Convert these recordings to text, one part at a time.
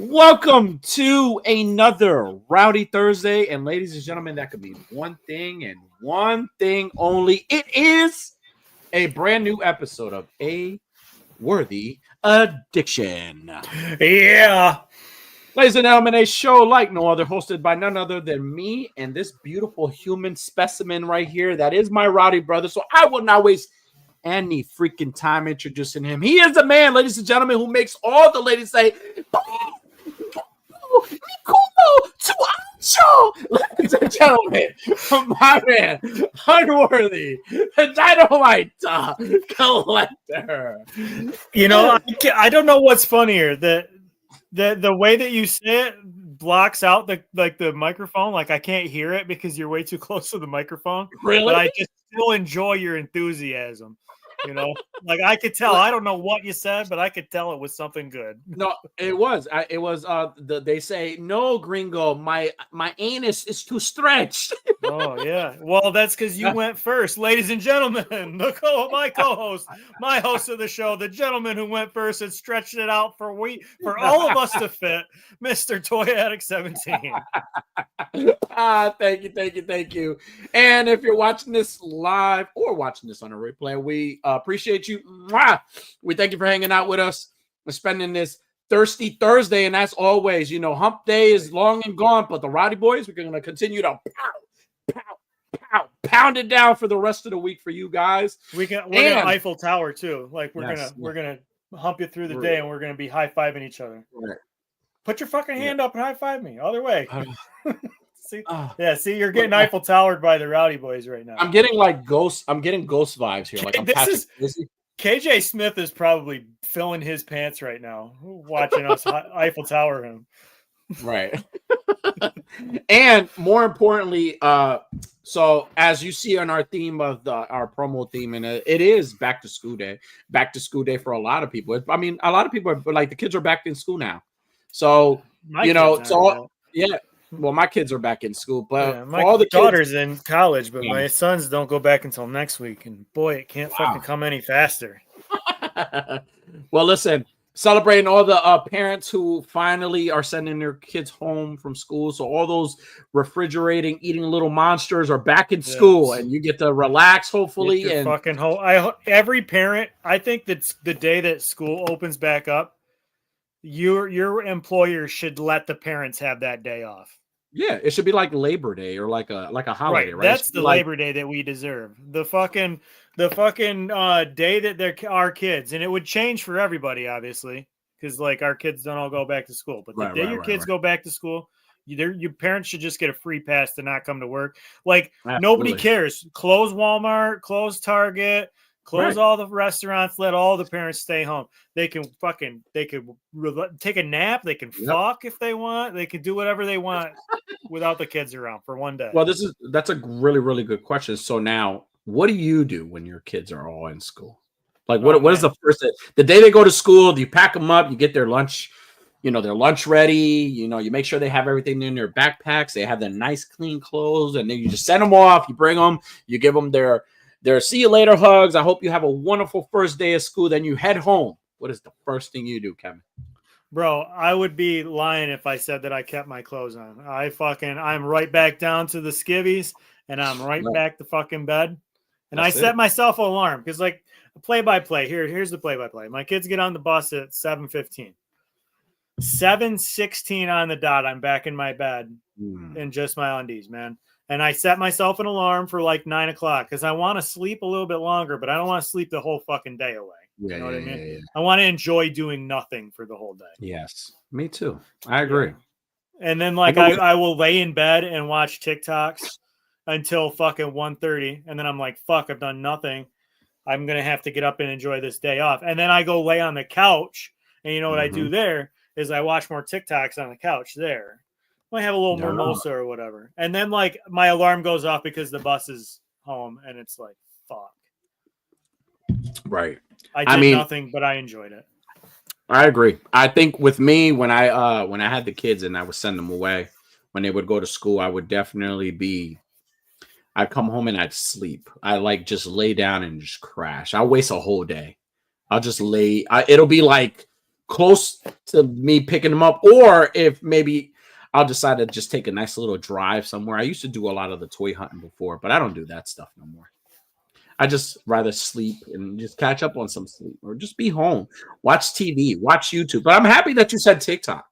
Welcome to another Rowdy Thursday. And ladies and gentlemen, that could be one thing and one thing only. It is a brand new episode of A Worthy Addiction. Yeah. Ladies and gentlemen, a show like no other, hosted by none other than me and this beautiful human specimen right here. That is my Rowdy brother. So I will not waste any freaking time introducing him. He is the man, ladies and gentlemen, who makes all the ladies say, ladies and gentlemen, my man, Unworthy, the Dynamite Collector. You know, I don't know what's funnier. The way that you say it blocks out the microphone. Like I can't hear it because you're way too close to the microphone. Really? But I just still enjoy your enthusiasm. You know, like I could tell. I don't know what you said, but I could tell it was something good. No, it was. They say, no, Gringo, my anus is too stretched. Oh yeah. Well, that's because you went first, ladies and gentlemen. My co-host, my host of the show, the gentleman who went first and stretched it out for all of us to fit, Mr. Toy Addict17. Thank you. And if you're watching this live or watching this on a replay, we appreciate you. We thank you for hanging out with us. We're spending this Thirsty Thursday, and as always, you know, hump day is long and gone, but the Rowdy boys, we're going to continue to pound it down for the rest of the week for you guys. We're gonna Eiffel Tower too. Like we're gonna hump you through the day, and we're gonna be high fiving each other. Right. Put your fucking hand up and high five me. Other way. See, you're getting Eiffel Towered by the Rowdy boys right now. I'm getting ghost vibes here. Like KJ Smith is probably filling his pants right now, watching us Eiffel Tower him. Right. And more importantly, so as you see on our theme of our promo theme, and it is back to school day for a lot of people. I mean, a lot of people are like, the kids are back in school now. So, well, my kids are back in school, but my all the daughter's in college, but my sons don't go back until next week. And boy, it can't fucking come any faster. Well, listen, celebrating all the parents who finally are sending their kids home from school. So all those refrigerating, eating little monsters are back in school, and you get to relax, hopefully. And fucking every parent, I think that's the day that school opens back up. Your employer should let the parents have that day off. Yeah, it should be like Labor Day or like a holiday, right? That's the Labor Day that we deserve. The fucking day that they're our kids, and it would change for everybody, obviously, because like our kids don't all go back to school. But the day your kids go back to school, your parents should just get a free pass to not come to work. Like nobody cares. Close Walmart, close Target. Close all the restaurants. Let all the parents stay home. They can take a nap. They can fuck if they want. They can do whatever they want without the kids around for one day. Well, that's a really, really good question. So now, what do you do when your kids are all in school? Like, what is the first day? The day they go to school, you pack them up, you get their lunch, their lunch ready. You make sure they have everything in their backpacks. They have their nice, clean clothes, and then you just send them off. You bring them, you give them their see you later hugs. I hope you have a wonderful first day of school. Then you head home. What is the first thing you do, Kevin? Bro, I would be lying if I said that I kept my clothes on. I'm right back down to the skivvies, and I'm right back to fucking bed. And I set myself an alarm because, like, play-by-play. Here's the play-by-play. My kids get on the bus at 7:15. 7:16 on the dot. I'm back in my bed in just my undies, man. And I set myself an alarm for like 9 o'clock because I want to sleep a little bit longer, but I don't want to sleep the whole fucking day away. You know what I mean? Yeah. I want to enjoy doing nothing for the whole day. Yes, me too. I agree. Yeah. And then I will lay in bed and watch TikToks until fucking 1:30. And then I'm like, fuck, I've done nothing. I'm going to have to get up and enjoy this day off. And then I go lay on the couch. And you know what I do there is I watch more TikToks on the couch there. I have a little mimosa or whatever. And then like my alarm goes off because the bus is home and it's like, fuck. Right. I did nothing, but I enjoyed it. I agree. I think with me, when I had the kids and I would send them away, when they would go to school, I would definitely I'd come home and I'd sleep. I just lay down and just crash. I'll waste a whole day. I'll just it'll be like close to me picking them up, or if maybe I'll decide to just take a nice little drive somewhere. I used to do a lot of the toy hunting before, but I don't do that stuff no more. I just rather sleep and just catch up on some sleep, or just be home, watch TV, watch YouTube. But I'm happy that you said TikTok.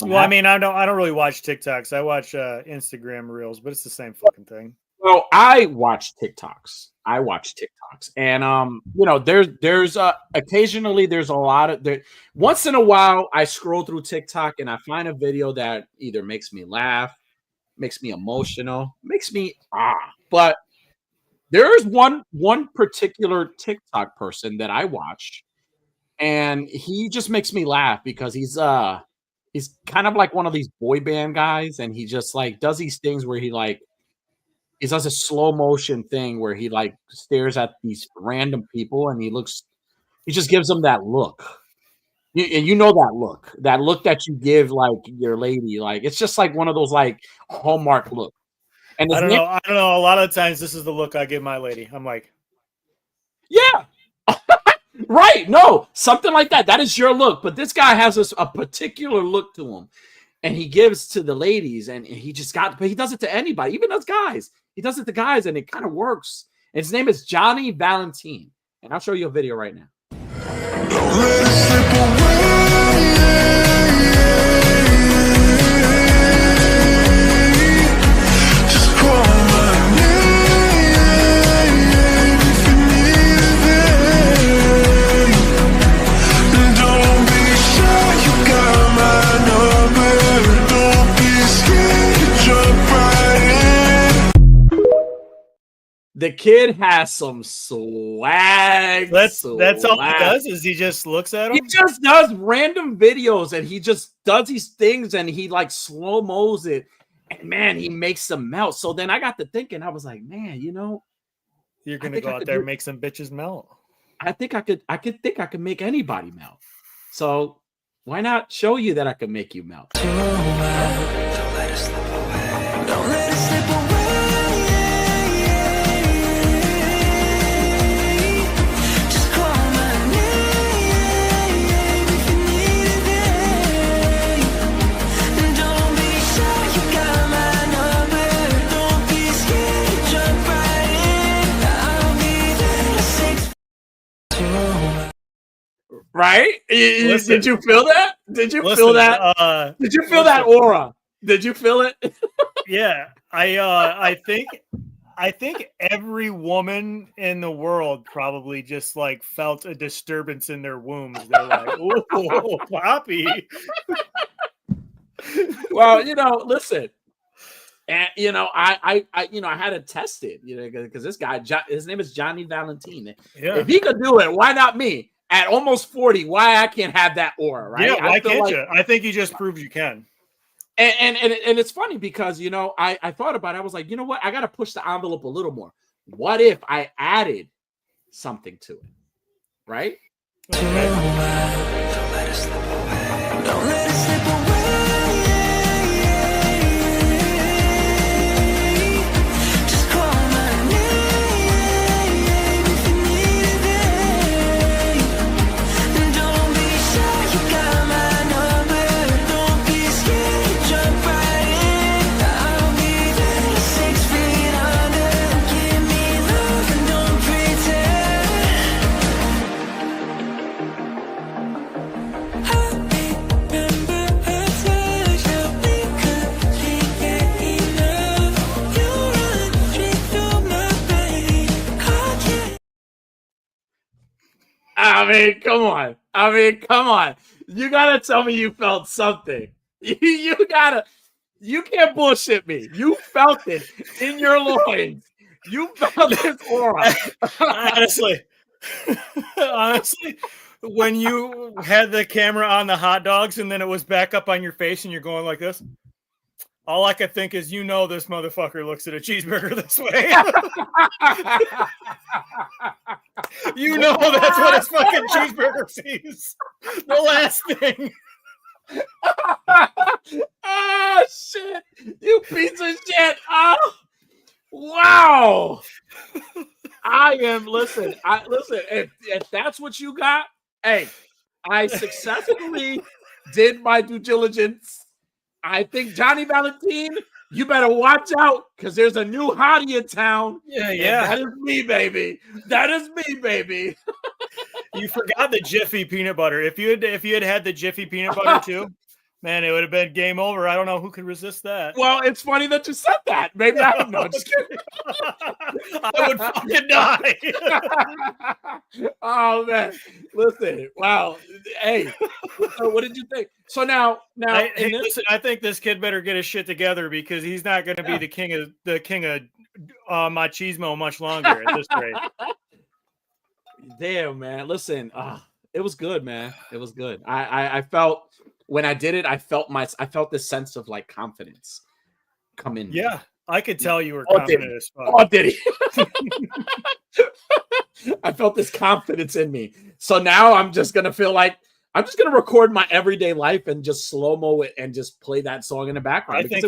Well, I mean, I don't really watch TikToks. I watch Instagram Reels, but it's the same fucking thing. Well, I watch TikToks. And you know, there's occasionally there's a lot of there. Once in a while, I scroll through TikTok and I find a video that either makes me laugh, makes me emotional, makes me but there is one particular TikTok person that I watch, and he just makes me laugh because he's kind of like one of these boy band guys, and he just like does these things where he does a slow motion thing where he like stares at these random people, and he just gives them that look. And you know that look that you give like your lady, like it's just like one of those like Hallmark look. And I don't know. A lot of times, this is the look I give my lady. I'm like, yeah, right. No, something like that. That is your look. But this guy has a particular look to him, and he gives to the ladies, and he but he does it to anybody, even us guys. He does it to guys, and it kind of works. And his name is Johnny Valentine, and I'll show you a video right now. Don't let it slip away. The kid has some swag. That's all he does, is he just looks at him? He just does random videos, and he just does these things, and he like slow-mos it, and man, he makes them melt. So then I got to thinking, I was like, man, you know, you're gonna go out there and make some bitches melt. I think I could make anybody melt. So why not show you that I could make you melt? Don't let it slip away. Don't let it slip away. Right? Did you feel that? Did you feel that? Did you feel that aura? Did you feel it? Yeah, I think every woman in the world probably just like felt a disturbance in their wombs. They're like, "Oh, Poppy." Well, you know, listen. And you know, I had to test it, you know, because this guy, his name is Johnny Valentine. Yeah. If he could do it, why not me? At almost 40, why I can't have that aura, right? Yeah, why can't you? I think you just proved you can. And it's funny because, you know, I thought about it. I was like, you know what? I got to push the envelope a little more. What if I added something to it, right? Okay. Don't let it slip away. Don't let it slip away. I mean, come on. You gotta tell me you felt something. You can't bullshit me. You felt it in your loins. You felt this aura. Honestly, when you had the camera on the hot dogs and then it was back up on your face and you're going like this, all I could think is, you know, this motherfucker looks at a cheeseburger this way. You know that's what his fucking cheeseburger sees. The last thing. Oh, shit. You piece of shit. Oh, wow. Listen, if that's what you got, hey, I successfully did my due diligence. I think Johnny Valentine, you better watch out because there's a new hottie in town. Yeah. That is me, baby. That is me, baby. You forgot the Jiffy peanut butter. If you had had the Jiffy peanut butter too, man, it would have been game over. I don't know who could resist that. Well, it's funny that you said that. Maybe I don't know. Just kidding. I would fucking die. Oh man, listen. Wow. Hey, so what did you think? So now, listen. I think this kid better get his shit together because he's not going to be the king of machismo much longer at this rate. Damn, man. Listen, it was good, man. It was good. I felt when I did it, I felt this sense of like confidence come in. Yeah, I could tell you were confident as fuck. Oh, did he? I felt this confidence in me. So now I'm just gonna feel like I'm just gonna record my everyday life and just slow-mo it and just play that song in the background. I think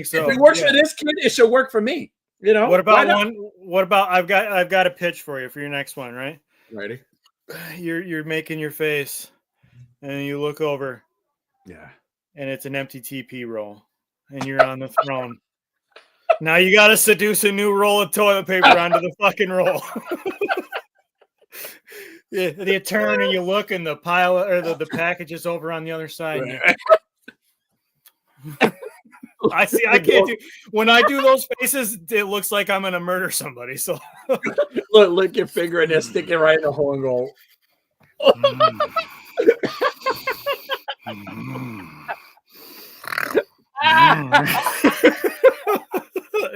so. If it works for this kid, it should work for me. You know. What about I've got a pitch for you for your next one, right? Ready? You're making your face, and you look over. Yeah. And it's an empty TP roll, and you're on the throne. Now you got to seduce a new roll of toilet paper onto the fucking roll. You turn and you look, and the pile or the package is over on the other side. I see. I can't do when I do those faces. It looks like I'm gonna murder somebody. So look your finger in there, stick it right in the hole and go.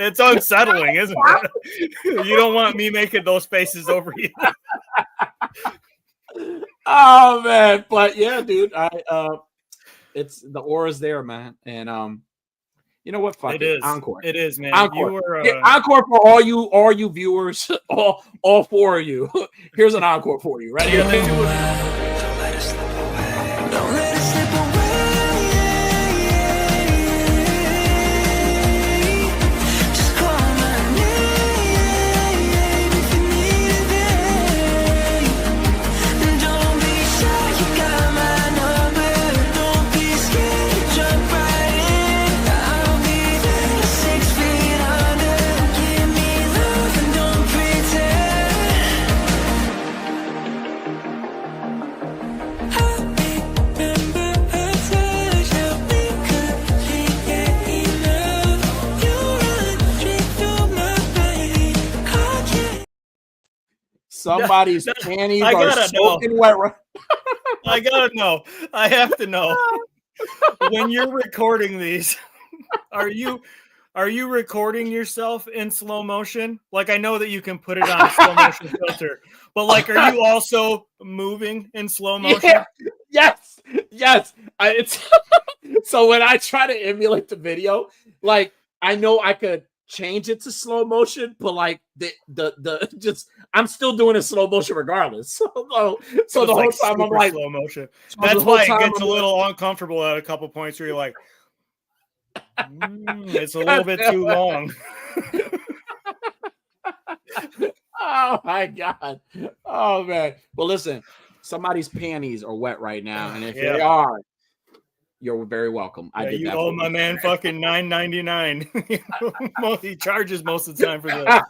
It's unsettling, isn't it? You don't want me making those faces over you. Oh man, but yeah, dude, it's the aura's there, man, and you know what? Fuck it. Is encore. It is, man. Encore. Encore for all you viewers, all four of you. Here's an encore for you. Ready? Yeah, Somebody's panties are soaking wet. I gotta know. I have to know. When you're recording these, are you recording yourself in slow motion? Like, I know that you can put it on a slow motion filter, but like, are you also moving in slow motion? Yeah. Yes. It's so when I try to emulate the video, like I know I could change it to slow motion, but like the just I'm still doing it slow motion regardless. So the whole time I'm like slow motion. That's why it gets a little uncomfortable at a couple points where you're like, it's a little bit too long. Oh my god. Oh man. Well, listen, somebody's panties are wet right now, and if they are, you're very welcome. I did you that. owe my man fucking $9.99. He charges most of the time for this.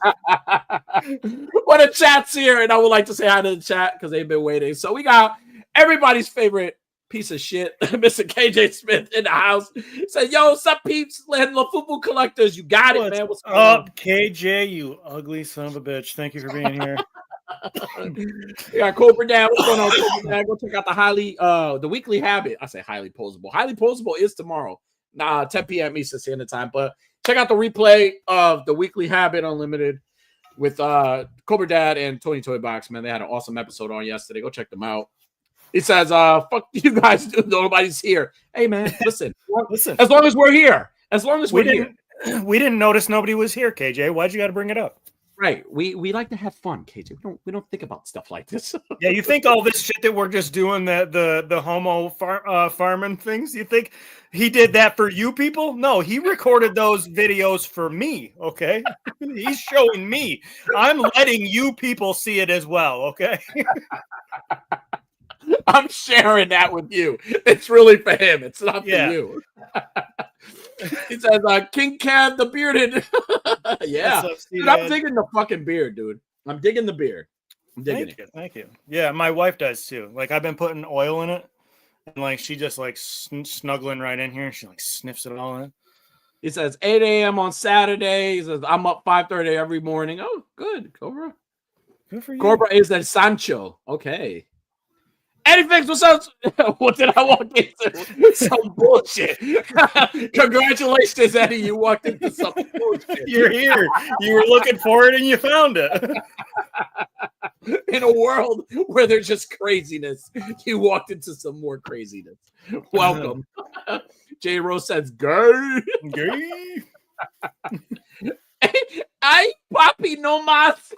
What a chat's here, and I would like to say hi to the chat because they've been waiting. So we got everybody's favorite piece of shit, Mr. KJ Smith in the house. Said, "Yo, what's up, peeps? And LaFubu collectors, you got it, man. What's up, KJ? You ugly son of a bitch. Thank you for being here." We got Cobra Dad. What's going on, Cobra Dad? Go check out the Weekly Habit. I say highly posable. Highly posable is tomorrow. 10 p.m. Eastern Standard Time. But check out the replay of the Weekly Habit Unlimited with Cobra Dad and Tony Toy Box. Man, they had an awesome episode on yesterday. Go check them out. He says, "Fuck you guys, dude. Nobody's here." Hey, man, listen. As long as we're here. As long as we're here. We didn't notice nobody was here, KJ. Why'd you got to bring it up? Right. We like to have fun, KJ. We don't think about stuff like this. Yeah, you think all this shit that we're just doing, the homo farming things, you think he did that for you people? No, he recorded those videos for me, okay? He's showing me. I'm letting you people see it as well, okay? I'm sharing that with you. It's really for him. It's not for you. He says, King Kev, the bearded. Yeah. Up, dude, I'm digging the fucking beard, dude. I'm digging the beard. I'm digging it. Thank you. Yeah, my wife does too. Like, I've been putting oil in it, and like she just like snuggling right in here, and she like sniffs it all in. He says 8 a.m. on Saturday. He says, I'm up 5:30 every morning. Oh, good, Cobra. Good for you. Cobra is that Sancho. Okay. Eddie Fix, what's up? What did I walk into? Some bullshit. Congratulations, Eddie. You walked into some bullshit. You're here. You were looking for it and you found it. In a world where there's just craziness, you walked into some more craziness. Welcome. J. Rose says, gay. Gay. Ay, papi, no más.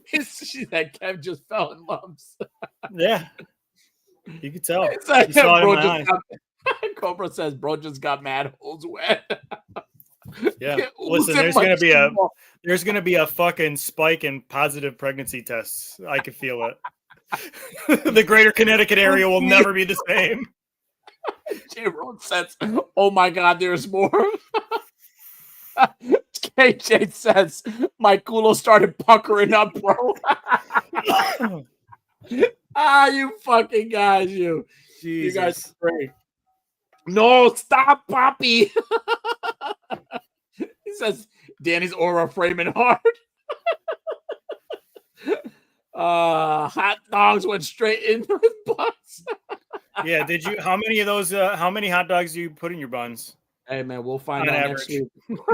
She said Kev just fell in lumps. Yeah. You can tell. It's like, you saw it in my eyes. Cobra says, bro just got mad holes wet. Yeah. Listen, there's gonna be a fucking spike in positive pregnancy tests. I can feel it. The greater Connecticut area will never be the same. J. Rose says, oh my God, there's more. KJ says, my culo started puckering up, bro. You fucking guys, you. Jesus. You guys are great. No, stop, Poppy. He says, Danny's aura framing hard. Hot dogs went straight into his butts. Yeah, how many of those, how many hot dogs do you put in your buns? Hey, man, we'll find out next week. We'll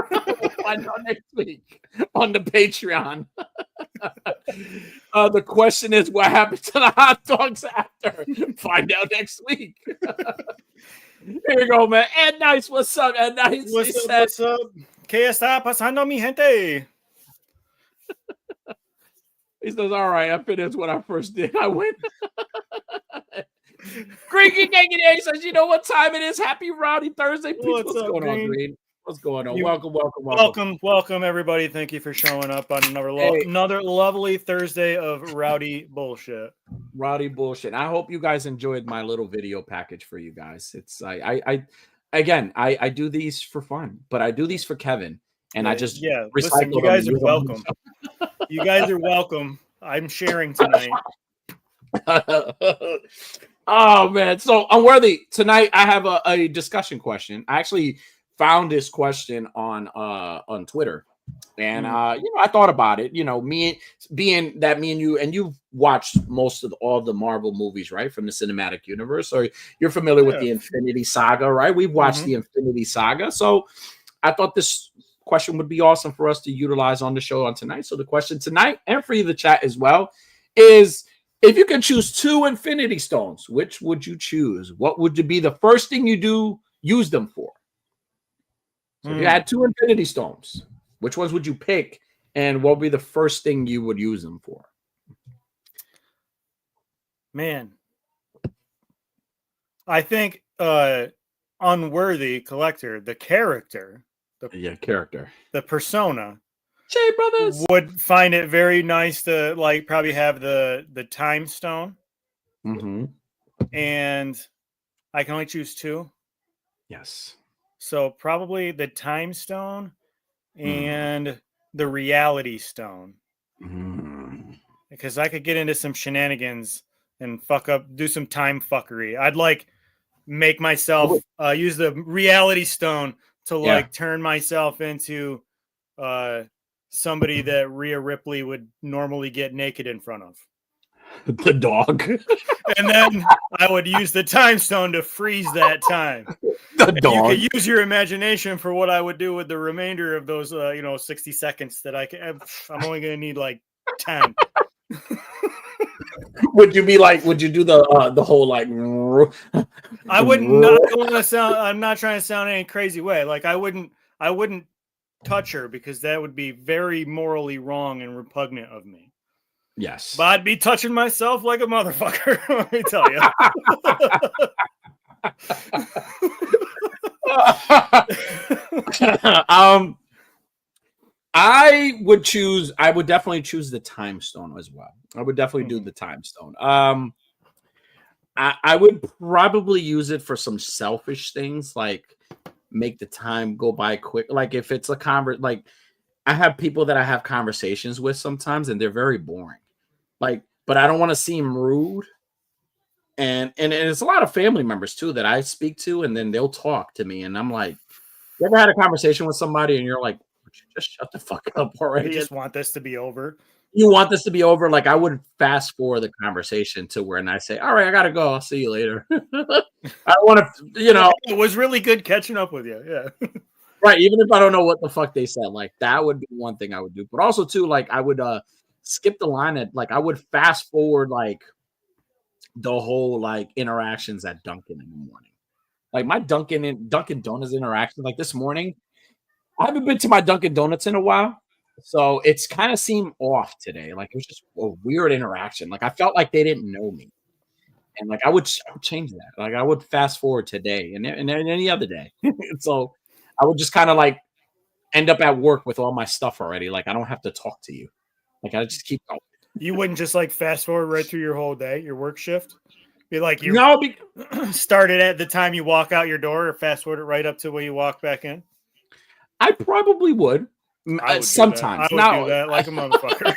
find out next week on the Patreon. The question is, what happened to the hot dogs after? Find out next week. Here you go, man. Ed Nice, what's up, Ed Nice? What's up? ¿Qué está pasando, mi gente? He says, all right, I finished what I first did. I win. Green Naked A says, you know what time it is? Happy Rowdy Thursday. What's going on, Green? What's going on? Welcome, everybody. Thank you for showing up on another lovely Thursday of Rowdy bullshit. Rowdy bullshit. I hope you guys enjoyed my little video package for you guys. It's I do these for fun, but I do these for Kevin, and I just listen, you guys are welcome. You guys are welcome. I'm sharing tonight. Oh man, so Unworthy, tonight I have a discussion question. I actually found this question on Twitter, and I thought about it. Me and you, and you've watched most of all the Marvel movies, right, from the cinematic universe, or you're familiar with the Infinity Saga, right? We've watched the Infinity Saga, so I thought this question would be awesome for us to utilize on the show on tonight. So the question tonight, and for you the chat as well, is, if you can choose 2 Infinity Stones, which would you choose? What would be the first thing you use them for? So if you had 2 Infinity Stones, which ones would you pick? And what would be the first thing you would use them for? Man, I think UnworthyCollector, the character, the persona, Jay Brothers, would find it very nice to probably have the time stone. And I can only choose 2. Yes. So probably the time stone and the reality stone. Because I could get into some shenanigans and do some time fuckery. I'd make myself use the reality stone to turn myself into somebody that Rhea Ripley would normally get naked in front of. The dog. And then I would use the time stone to freeze that time. The dog. You could use your imagination for what I would do with the remainder of those 60 seconds that I'm only going to need 10. Would you do the whole I wouldn't want to sound, I'm not trying to sound any crazy way. I wouldn't touch her, because that would be very morally wrong and repugnant of me. Yes. But I'd be touching myself like a motherfucker, let me tell you. I would definitely choose the time stone as well. I would definitely do the time stone. I would probably use it for some selfish things, like make the time go by quick. Like if it's like I have people that I have conversations with sometimes, and they're very boring. Like, but I don't want to seem rude. And it's a lot of family members too that I speak to, and then they'll talk to me, and I'm like, you ever had a conversation with somebody, and you're like, would you just shut the fuck up already? You just want this to be over. You want this to be over? Like I would fast forward the conversation to where, and I say, all right, I gotta go. I'll see you later. I want to, it was really good catching up with you. Yeah. Right. Even if I don't know what the fuck they said, like that would be one thing I would do. But also too, like I would skip the line I would fast forward like the whole like interactions at Dunkin' in the morning. Like my Dunkin' Donuts interaction, like this morning, I haven't been to my Dunkin' Donuts in a while. So it's kind of seemed off today. Like it was just a weird interaction. Like I felt like they didn't know me. And like I would change that. Like I would fast forward today and any other day. So I would just kind of like end up at work with all my stuff already. Like I don't have to talk to you. Like I just keep going. You wouldn't just like fast forward right through your whole day, your work shift? Be like you started at the time you walk out your door, or fast forward it right up to when you walk back in? I probably would. Sometimes. I would do that like a motherfucker.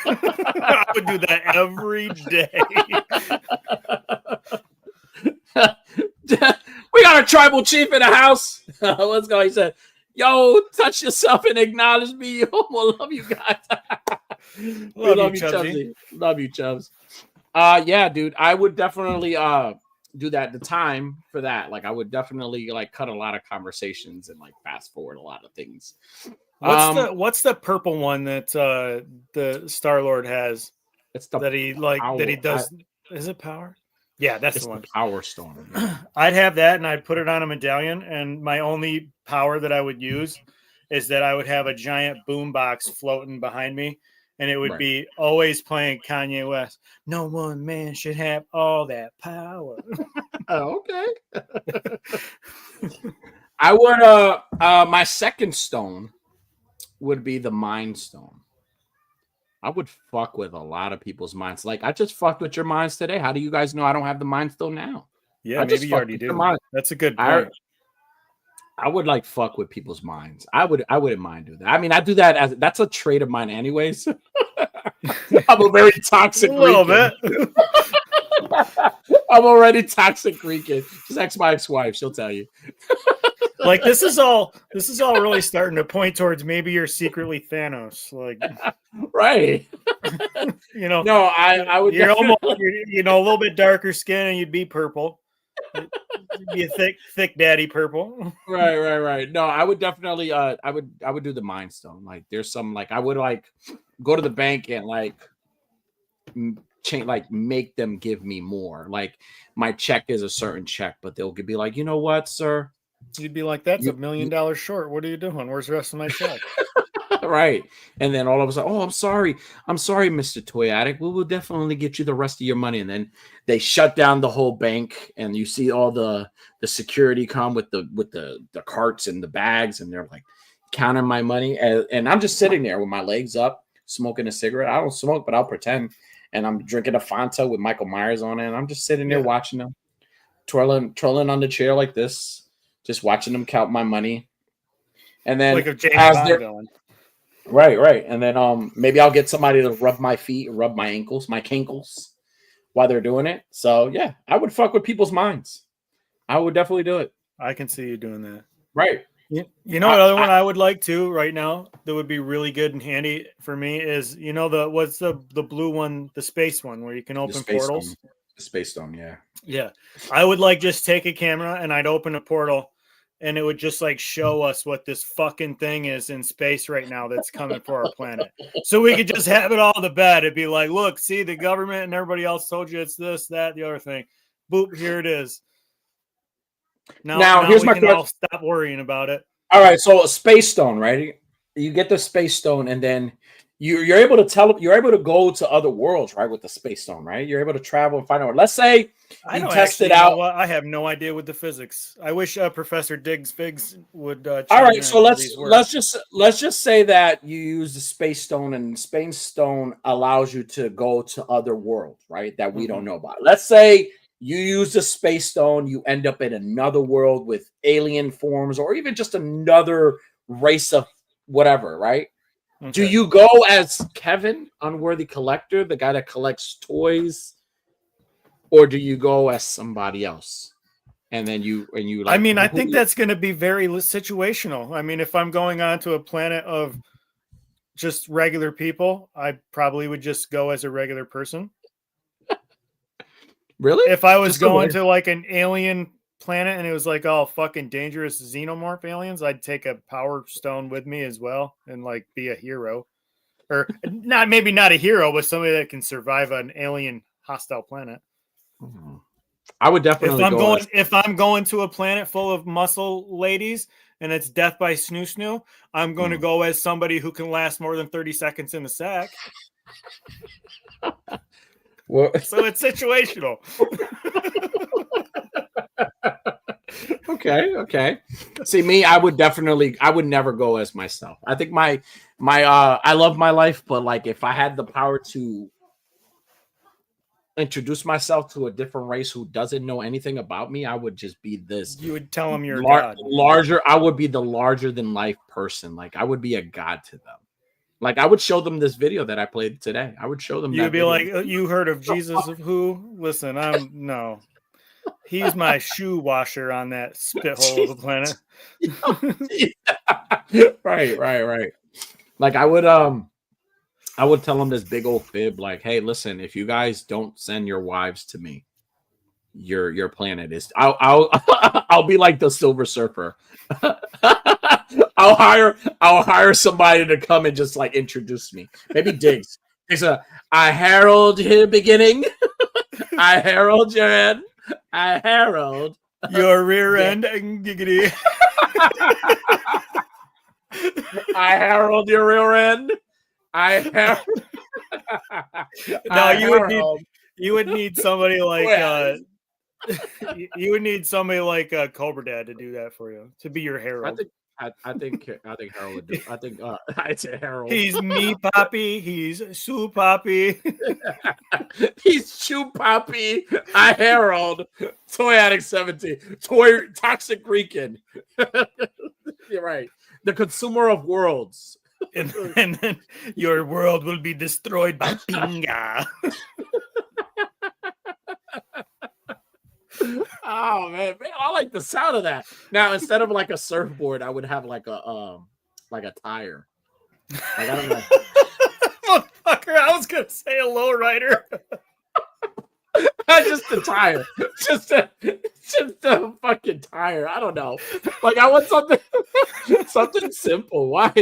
I would do that every day. We got a tribal chief in the house. Let's go. He said, yo, touch yourself and acknowledge me. Oh, love you guys. love you, Chubsy. Love you, Chubs. Yeah, dude. I would definitely do that. The time for that. Like I would definitely like cut a lot of conversations and like fast forward a lot of things. What's the purple one that the Star-Lord has? It's the that he does. Is it power? Yeah, that's the one. The power stone. I'd have that, and I'd put it on a medallion. And my only power that I would use is that I would have a giant boombox floating behind me, and it would be always playing Kanye West. No one man should have all that power. Oh, okay. I would. My second stone would be the Mind Stone. I would fuck with a lot of people's minds. Like I just fucked with your minds today. How do you guys know I don't have the Mind Stone now? Yeah, maybe you already do. That's a good point. I would like fuck with people's minds. I wouldn't mind doing that. I mean, I do that that's a trait of mine, anyways. I'm a very toxic. A little bit. I'm already toxic Rican. Just ask my ex-wife; she'll tell you. Like this is all really starting to point towards maybe you're secretly Thanos. Like, right? No, I would. You're almost, a little bit darker skin, and you'd be purple. You'd be a thick daddy purple. Right. No, I would definitely. I would do the Mind Stone. Like, there's some like I would like go to the bank and like change, like make them give me more. Like my check is a certain check, but they'll be like, you know what, sir. You'd be like, that's $1 million short. What are you doing? Where's the rest of my check? Right. And then all of a sudden, oh, I'm sorry, Mr. Toy Addict. We will definitely get you the rest of your money. And then they shut down the whole bank, and you see all the security come with the carts and the bags, and they're like counting my money. And I'm just sitting there with my legs up, smoking a cigarette. I don't smoke, but I'll pretend. And I'm drinking a Fanta with Michael Myers on it. And I'm just sitting there watching them, twirling on the chair like this. Just watching them count my money, and then like a James Bond villain. Right, and then maybe I'll get somebody to rub my feet, rub my ankles, my cankles, while they're doing it. So yeah, I would fuck with people's minds. I would definitely do it. I can see you doing that. Right. You know, another one I would like to right now that would be really good and handy for me is what's the blue one, the space one where you can open portals. The Space Stone, yeah. Yeah, I would like just take a camera and I'd open a portal. And it would just like show us what this fucking thing is in space right now that's coming for our planet. So we could just have it all to bed. It'd be like, look, see, the government and everybody else told you it's this, that, the other thing. Boop, here it is. Now here's my question. All stop worrying about it. All right, so a Space Stone, right? You get the Space Stone, and then you're able to you're able to go to other worlds, right? With the space stone, right? You're able to travel and find out. Let's say I you don't test actually it out. know what. I have no idea with the physics. I wish Professor Diggs Figs would All chime right, in so on how these work. let's just say that you use the space stone, and the space stone allows you to go to other worlds, right? That we don't know about. Let's say you use the space stone, you end up in another world with alien forms, or even just another race of whatever, right? Okay. Do you go as Kevin, Unworthy Collector, the guy that collects toys, or do you go as somebody else? And then you like. I mean, I think that's going to be very situational. I mean, if I'm going on to a planet of just regular people, I probably would just go as a regular person. Really? If I was going to like an alien planet and it was like all fucking dangerous xenomorph aliens, I'd take a power stone with me as well and like be a hero. Or not, maybe not a hero, but somebody that can survive an alien hostile planet. I would definitely if I'm going to a planet full of muscle ladies and it's death by snoo snoo, I'm going to go as somebody who can last more than 30 seconds in the sack. So it's situational. Okay. See, me, I would never go as myself. I think my I love my life, but like if I had the power to introduce myself to a different race who doesn't know anything about me, I would just be this. You would tell them you're a god. Larger. I would be the larger than life person. Like I would be a god to them. Like I would show them this video that I played today. I would show them. You'd be like, "You heard of Jesus of who? Listen, no. He's my shoe washer on that spit hole of the planet." Right. Like I would tell them this big old fib, like, "Hey, listen, if you guys don't send your wives to me, your planet is." I'll be like the Silver Surfer. I'll hire somebody to come and just like introduce me. Maybe Diggs. I herald your beginning. I herald your end. I herald your rear end. Giggity. I herald your rear end. I herald. No, you would need somebody like you would need somebody like Cobra Dad to do that for you, to be your herald. I think Harold would do. I think I'd say Harold. He's me Poppy. He's Sue Poppy. He's Chew Poppy. I Harold. Toy Addict17. Toy Toxic Greekin. You're right. The consumer of worlds. And then your world will be destroyed by Pinga. Oh man, I like the sound of that. Now instead of like a surfboard, I would have like a tire. Like, I don't know. Motherfucker, I was gonna say a lowrider. Just a tire. Just a fucking tire. I don't know. Like I want something simple. Why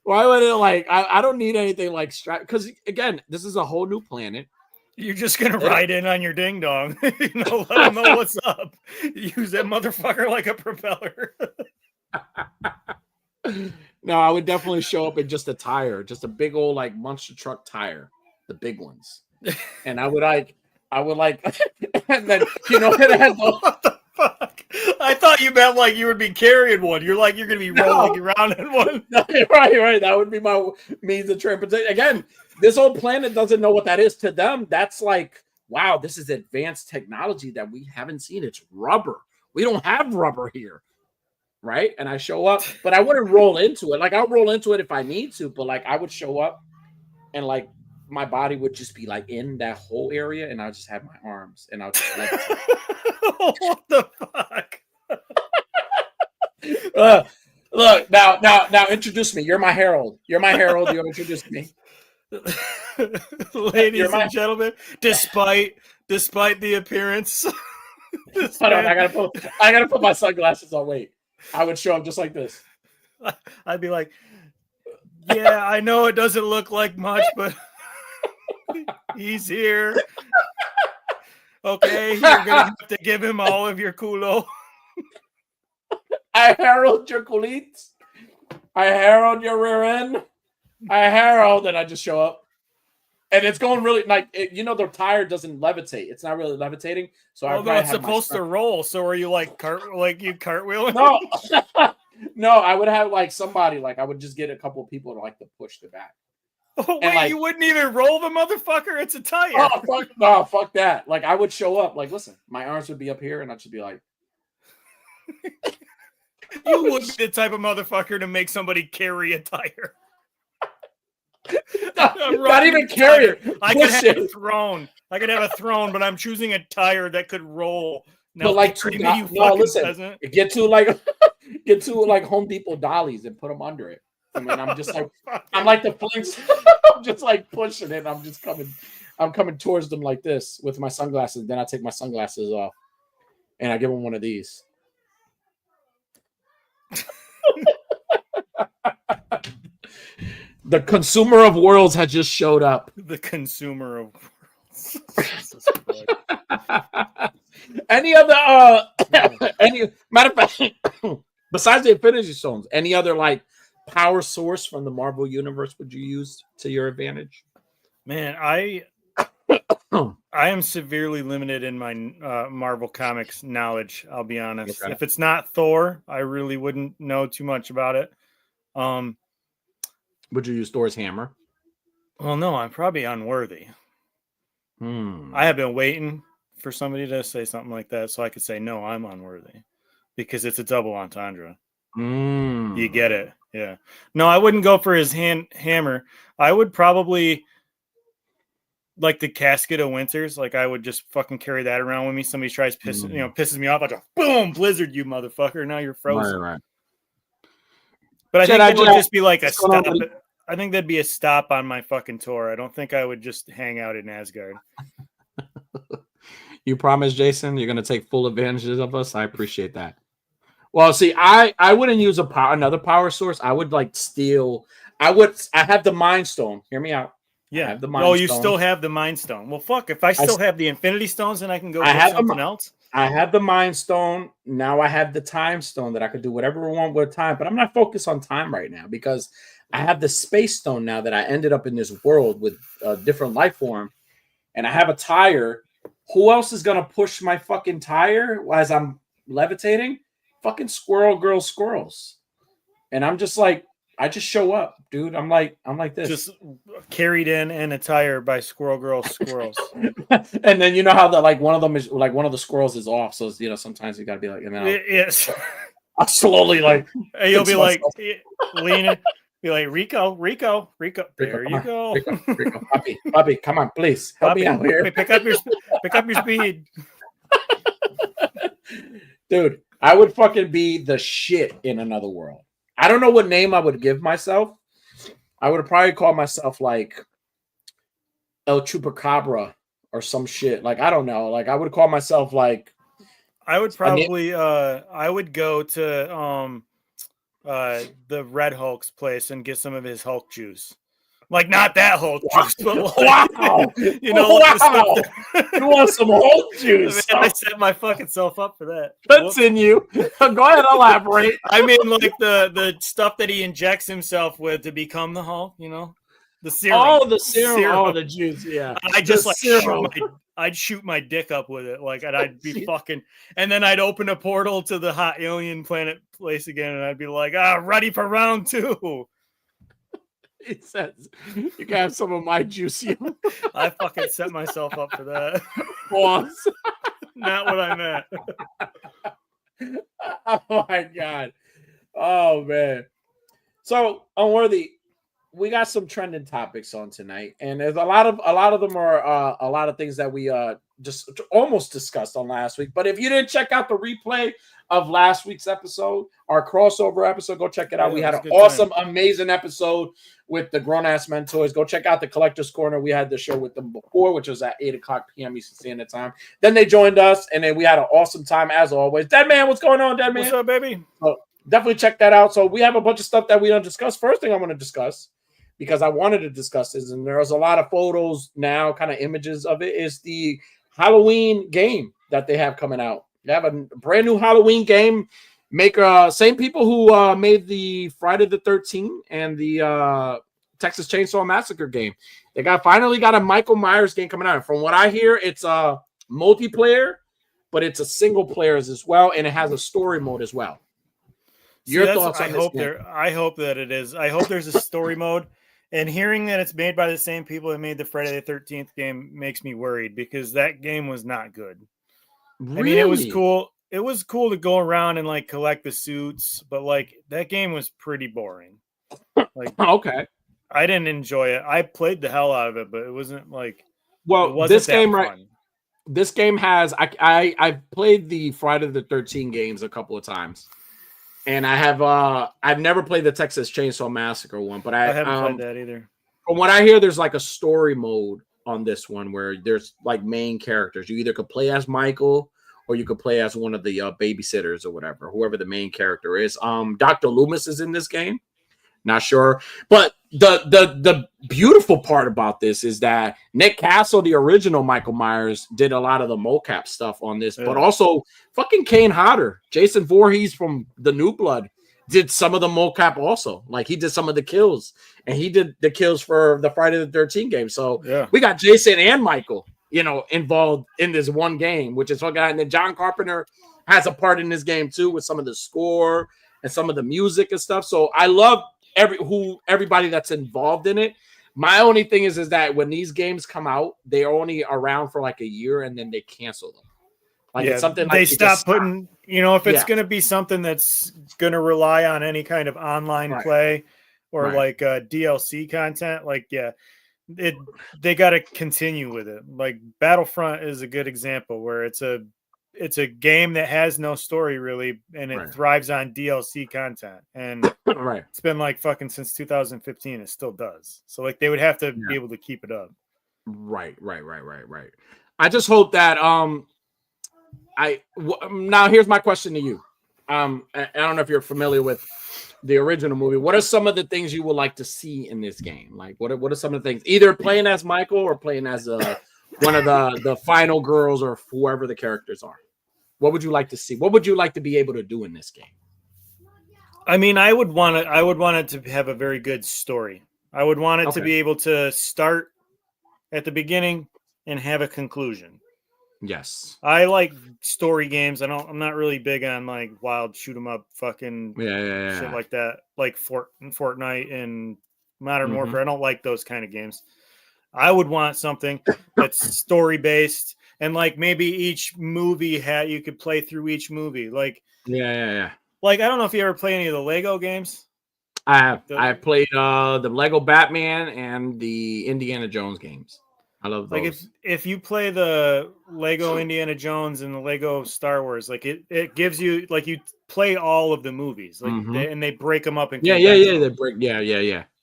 would it like I don't need anything like strap, because again, this is a whole new planet. You're just gonna ride in on your ding dong, let them know what's up. Use that motherfucker like a propeller. No, I would definitely show up in just a tire, just a big old like monster truck tire, the big ones, and I would like, and then it has what the fuck? I thought you meant like you would be carrying one. You're gonna be rolling around in one. No, right. That would be my means of transportation. Again, this whole planet doesn't know what that is. To them, that's like, wow, this is advanced technology that we haven't seen. It's rubber. We don't have rubber here, right? And I show up, but I wouldn't roll into it. Like I'll roll into it if I need to, but like I would show up, and like my body would just be like in that whole area, and I'll just have my arms, and I'll just like, what the fuck? Look, now introduce me. You're my herald. You introduce me. Ladies and gentlemen, despite the appearance. Hold on, I gotta put my sunglasses on. Wait. I would show up just like this. I'd be like, yeah, I know it doesn't look like much, but he's here. Okay, you're gonna have to give him all of your culo. I herald your cleats. I herald your rear end. Hi, Harold, and I just show up. And it's going really like the tire doesn't levitate. It's not really levitating. So although it's supposed to roll. So are you like cartwheeling? No, no. I would have like somebody like I would just get a couple of people to like to push the back. Oh wait, like, you wouldn't even roll the motherfucker? It's a tire. Oh fuck no, fuck that. Like I would show up. Like listen, my arms would be up here, and I'd just be like. You would be the type of motherfucker to make somebody carry a tire. Not even carry it. I could have a throne. I could have a throne, but I'm choosing a tire that could roll. Now, like listen, get to like Home Depot dollies and put them under it. I mean, I'm just like I'm like the Flinks. I'm just like pushing it. I'm coming towards them like this with my sunglasses. Then I take my sunglasses off, and I give them one of these. The consumer of worlds has just showed up. The consumer of worlds. Any other any matter of fact, besides the Infinity Stones, any other like power source from the Marvel universe would you use to your advantage? Man, I am severely limited in my Marvel Comics knowledge, I'll be honest. Okay. If it's not Thor, I really wouldn't know too much about it. Would you use Thor's hammer? Well, no, I'm probably unworthy. I have been waiting for somebody to say something like that so I could say, no, I'm unworthy. Because it's a double entendre. You get it. Yeah. No, I wouldn't go for his hammer. I would probably... like the casket of winters, like I would just fucking carry that around with me. Somebody tries pisses me off. I just boom, blizzard, you motherfucker. Now you're frozen. Right. But I think that would just be like a stop. I think that'd be a stop on my fucking tour. I don't think I would just hang out in Asgard. You promise, Jason, you're gonna take full advantage of us. I appreciate that. Well, see, I wouldn't use another power source. I would like steal. I have the Mind Stone. Hear me out. Yeah. You still have the Mind Stone. Well, fuck. If I still have the Infinity Stones, then I can go get something else. I have the Mind Stone. Now I have the Time Stone that I could do whatever I want with time. But I'm not focused on time right now because I have the Space Stone now that I ended up in this world with a different life form. And I have a tire. Who else is going to push my fucking tire as I'm levitating? Fucking squirrels. And I'm just like, I just show up, dude. I'm like this. Just carried in a tire by squirrels. And then you know how one of them is like one of the squirrels is off. So sometimes you gotta be like, and then yes. I'll slowly like you'll be like leaning, be like Rico. There you go. Rico. Puppy, come on, please help me out here. Pick up your speed. Dude, I would fucking be the shit in another world. I don't know what name I would give myself. I would probably call myself like El Chupacabra or some shit. Like, I don't know. Like, I would call myself like. I would probably. I would go to the Red Hulk's place and get some of his Hulk juice. Like, not that Hulk juice, but wow. You want some Hulk juice? Man, I set my fucking self up for that. Continue. Go ahead, elaborate. I mean, like the stuff that he injects himself with to become the Hulk, the serum. Oh, the serum. Oh, the juice. Yeah. I just I'd shoot my dick up with it, like, and I'd be fucking, and then I'd open a portal to the hot alien planet place again, and I'd be like, ready for round 2. It says you can have some of my juice. I fucking set myself up for that. Boss. Not what I meant. Oh my god. Oh man. So Unworthy, we got some trending topics on tonight, and there's a lot of them are a lot of things that we just almost discussed on last week. But if you didn't check out the replay of last week's episode, our crossover episode, go check it out. We had an awesome, amazing episode with the Grown Ass Men Toys. Go check out the Collector's Corner. We had the show with them before, which was at 8:00 p.m. Eastern Standard Time. Then they joined us, and then we had an awesome time as always. Dead Man, what's going on, Dead Man? What's up, baby? So definitely check that out. So we have a bunch of stuff that we don't discuss. First thing I want to discuss, because I wanted to discuss this, and there's a lot of photos now, kind of images of it, is the Halloween game that they have coming out. They have a brand new Halloween game. Same people who made the Friday the 13th and the Texas Chainsaw Massacre game. They finally got a Michael Myers game coming out. From what I hear, it's a multiplayer, but it's a single player as well, and it has a story mode as well. Your thoughts on this game? I hope that it is. I hope there's a story mode. And hearing that it's made by the same people that made the Friday the 13th game makes me worried because that game was not good. Really? I mean, it was cool. It was cool to go around and like collect the suits, but like that game was pretty boring. Like, okay, I didn't enjoy it. I played the hell out of it, but it wasn't like. This game, right? This game has I've played the Friday the 13th games a couple of times, and I've never played the Texas Chainsaw Massacre one, but I haven't played that either. From what I hear, there's like a story mode on this one where there's like main characters. You either could play as Michael or you could play as one of the babysitters or whatever, whoever the main character is. Dr. Loomis is in this game. Not sure. But the beautiful part about this is that Nick Castle, the original Michael Myers, did a lot of the mocap stuff on this, but also fucking Kane Hodder, Jason Voorhees from the New Blood, did some of the mocap also. Like he did some of the kills, and he did the kills for the Friday the 13th game. So we got Jason and Michael, involved in this one game, which is fucking. And then John Carpenter has a part in this game too with some of the score and some of the music and stuff. So I love everybody that's involved in it. My only thing is that when these games come out, they're only around for like a year and then they cancel them. Like it's something like they stop putting, if it's going to be something that's going to rely on any kind of online play or like DLC content, they got to continue with it. Like Battlefront is a good example where it's a game that has no story really, and it thrives on DLC content. And it's been like fucking since 2015. It still does. So like they would have to be able to keep it up. Right. I just hope that now here's my question to you. I don't know if you're familiar with the original movie. What are some of the things you would like to see in this game? Like what are some of the things, either playing as Michael or playing as one of the final girls or whoever the characters are? What would you like to see? What would you like to be able to do in this game? I mean, I would want it to have a very good story. I would want it to be able to start at the beginning and have a conclusion. Yes. I like story games. I'm not really big on like wild shoot 'em up fucking shit like that. Like Fortnite and Modern Warfare. I don't like those kind of games. I would want something that's story based, and like maybe each movie you could play through each movie. Like Like I don't know if you ever play any of the Lego games. I have. I played the Lego Batman and the Indiana Jones games. I love those. Like if you play the Lego Indiana Jones and the Lego Star Wars, like it gives you like you play all of the movies, like and they break them up. They break.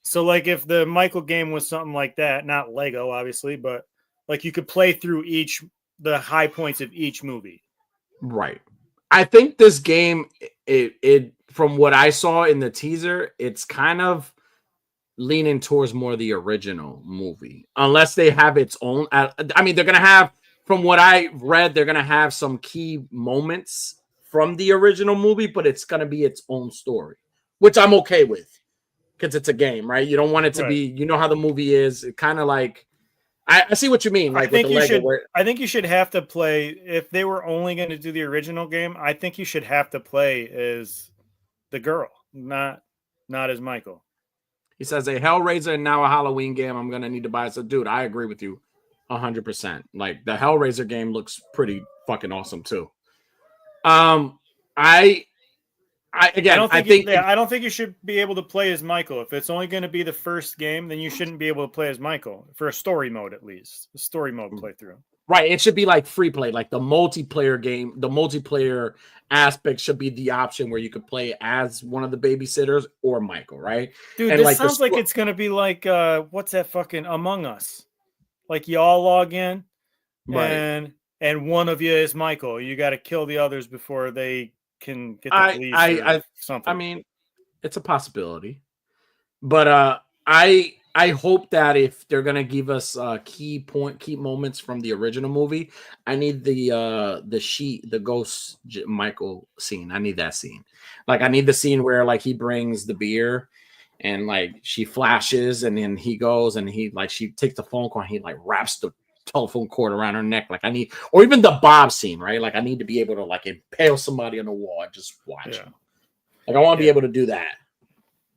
So like if the Michael game was something like that, not Lego obviously, but like you could play through the high points of each movie. Right. I think this game, it from what I saw in the teaser, it's kind of leaning towards more the original movie, unless they have its own. I mean, they're gonna have, from what I read, they're gonna have some key moments from the original movie, but it's gonna be its own story, which I'm okay with because it's a game, right? You don't want it to be, how the movie is. It kind of like, I see what you mean. Like I think you should have to play, if they were only going to do the original game. I think you should have to play as the girl, not as Michael. He says a Hellraiser and now a Halloween game. I'm going to need to buy it. So, dude, I agree with you 100%. Like the Hellraiser game looks pretty fucking awesome too. I don't think you should be able to play as Michael. If it's only going to be the first game, then you shouldn't be able to play as Michael for a story mode, at least a story mode playthrough. Right. It should be like free play, like the multiplayer game. The multiplayer aspect should be the option where you could play as one of the babysitters or Michael. Right. Dude, and this sounds like it's going to be like, what's that fucking Among Us? Like you all log in and one of you is Michael. You got to kill the others before they can get the police or something. I mean, it's a possibility, but I hope that if they're gonna give us key moments from the original movie, I need the ghost Michael scene. I need that scene. Like I need the scene where like he brings the beer and like she flashes, and then he goes and she takes the phone call and he like wraps the telephone cord around her neck. Like I need, or even the Bob scene, right? Like I need to be able to like impale somebody on the wall and just watch them. Like I want to be able to do that.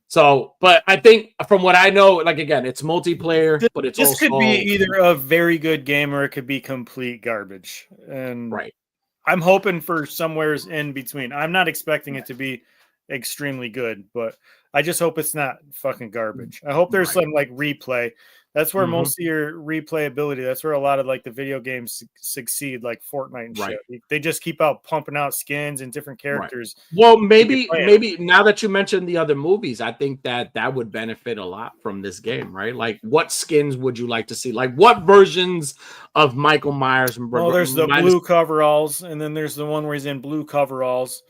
So, but I think from what I know, like again, it's multiplayer, but it's this also could be either a very good game or it could be complete garbage. And right. I'm hoping for somewhere's in between. I'm not expecting it to be extremely good, but I just hope it's not fucking garbage. I hope there's some like replay. That's where most of your replayability, that's where a lot of like the video games succeed, like Fortnite and shit. They just keep out pumping out skins and different characters. Well, maybe now that you mentioned the other movies, I think that would benefit a lot from this game, right? Like what skins would you like to see? Like what versions of Michael Myers? Well, there's the blue coveralls, and then there's the one where he's in blue coveralls.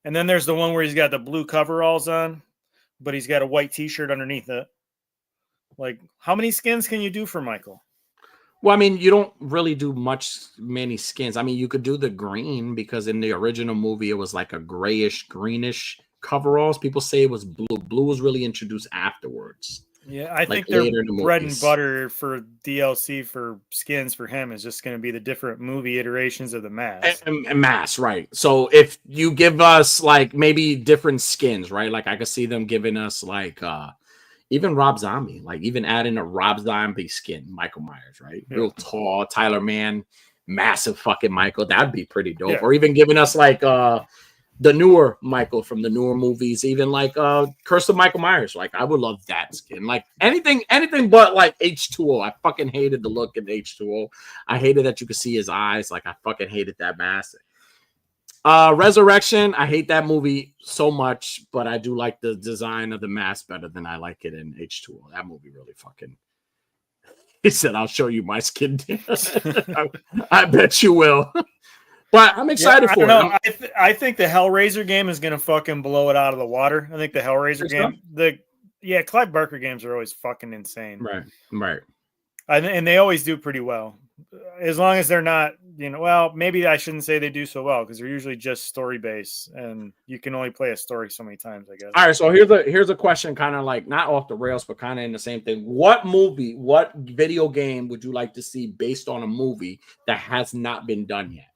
And then there's the one where he's got the blue coveralls on, but he's got a white t-shirt underneath it. Like, how many skins can you do for Michael? Well, I mean, you don't really do many skins. I mean, you could do the green because in the original movie, it was like a greenish coveralls. People say it was blue. Blue was really introduced afterwards. Yeah, I think their bread and butter for DLC for skins for him is just going to be the different movie iterations of the mask. And mask, right. So if you give us like maybe different skins, right? Like I could see them giving us like even Rob Zombie, like even adding a Rob Zombie skin, Michael Myers, right? Yeah. Real tall, Tyler Mann, massive fucking Michael. That'd be pretty dope. Yeah. Or even giving us like the newer Michael from the newer movies, even like Curse of Michael Myers. Like I would love that skin. Like anything but like H2O. I fucking hated the look in H2O. I hated that you could see his eyes. Like I fucking hated that mask. Resurrection, I hate that movie so much, but I do like the design of the mask better than I like it in H2O. That movie really fucking. He said, "I'll show you my skin." I bet you will. But I'm excited for it. I think the Hellraiser game is going to fucking blow it out of the water. I think the Hellraiser game, Clive Barker games are always fucking insane. Right. And they always do pretty well. As long as they're not, well, maybe I shouldn't say they do so well because they're usually just story based and you can only play a story so many times, I guess. All right. So here's a question kind of like not off the rails, but kind of in the same thing. What video game would you like to see based on a movie that has not been done yet?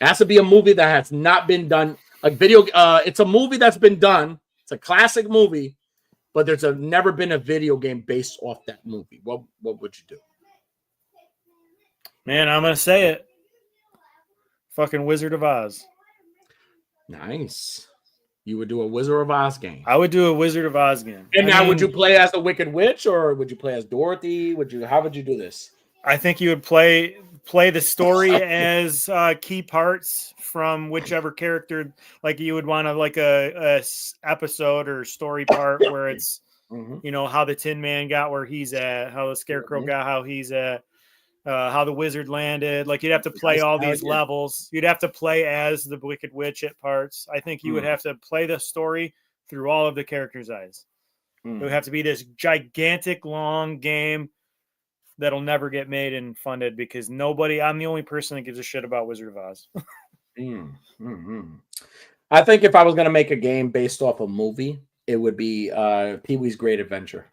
It has to be a movie that has not been done. It's a movie that's been done. It's a classic movie, but there's never been a video game based off that movie. What would you do? Man, I'm gonna say it. Fucking Wizard of Oz. Nice. You would do a Wizard of Oz game. I would do a Wizard of Oz game. And would you play as the Wicked Witch or would you play as Dorothy? How would you do this? I think you would play the story as key parts from whichever character. Like you would want to like a episode or story part where it's how the Tin Man got where he's at, how the Scarecrow got how he's at, how the wizard landed. Like you'd have to play all these levels. You'd have to play as the Wicked Witch at parts. I think you would have to play the story through all of the characters' eyes. It would have to be this gigantic long game that'll never get made and funded because I'm the only person that gives a shit about Wizard of Oz. I think if I was going to make a game based off a movie, it would be Pee-wee's Great Adventure.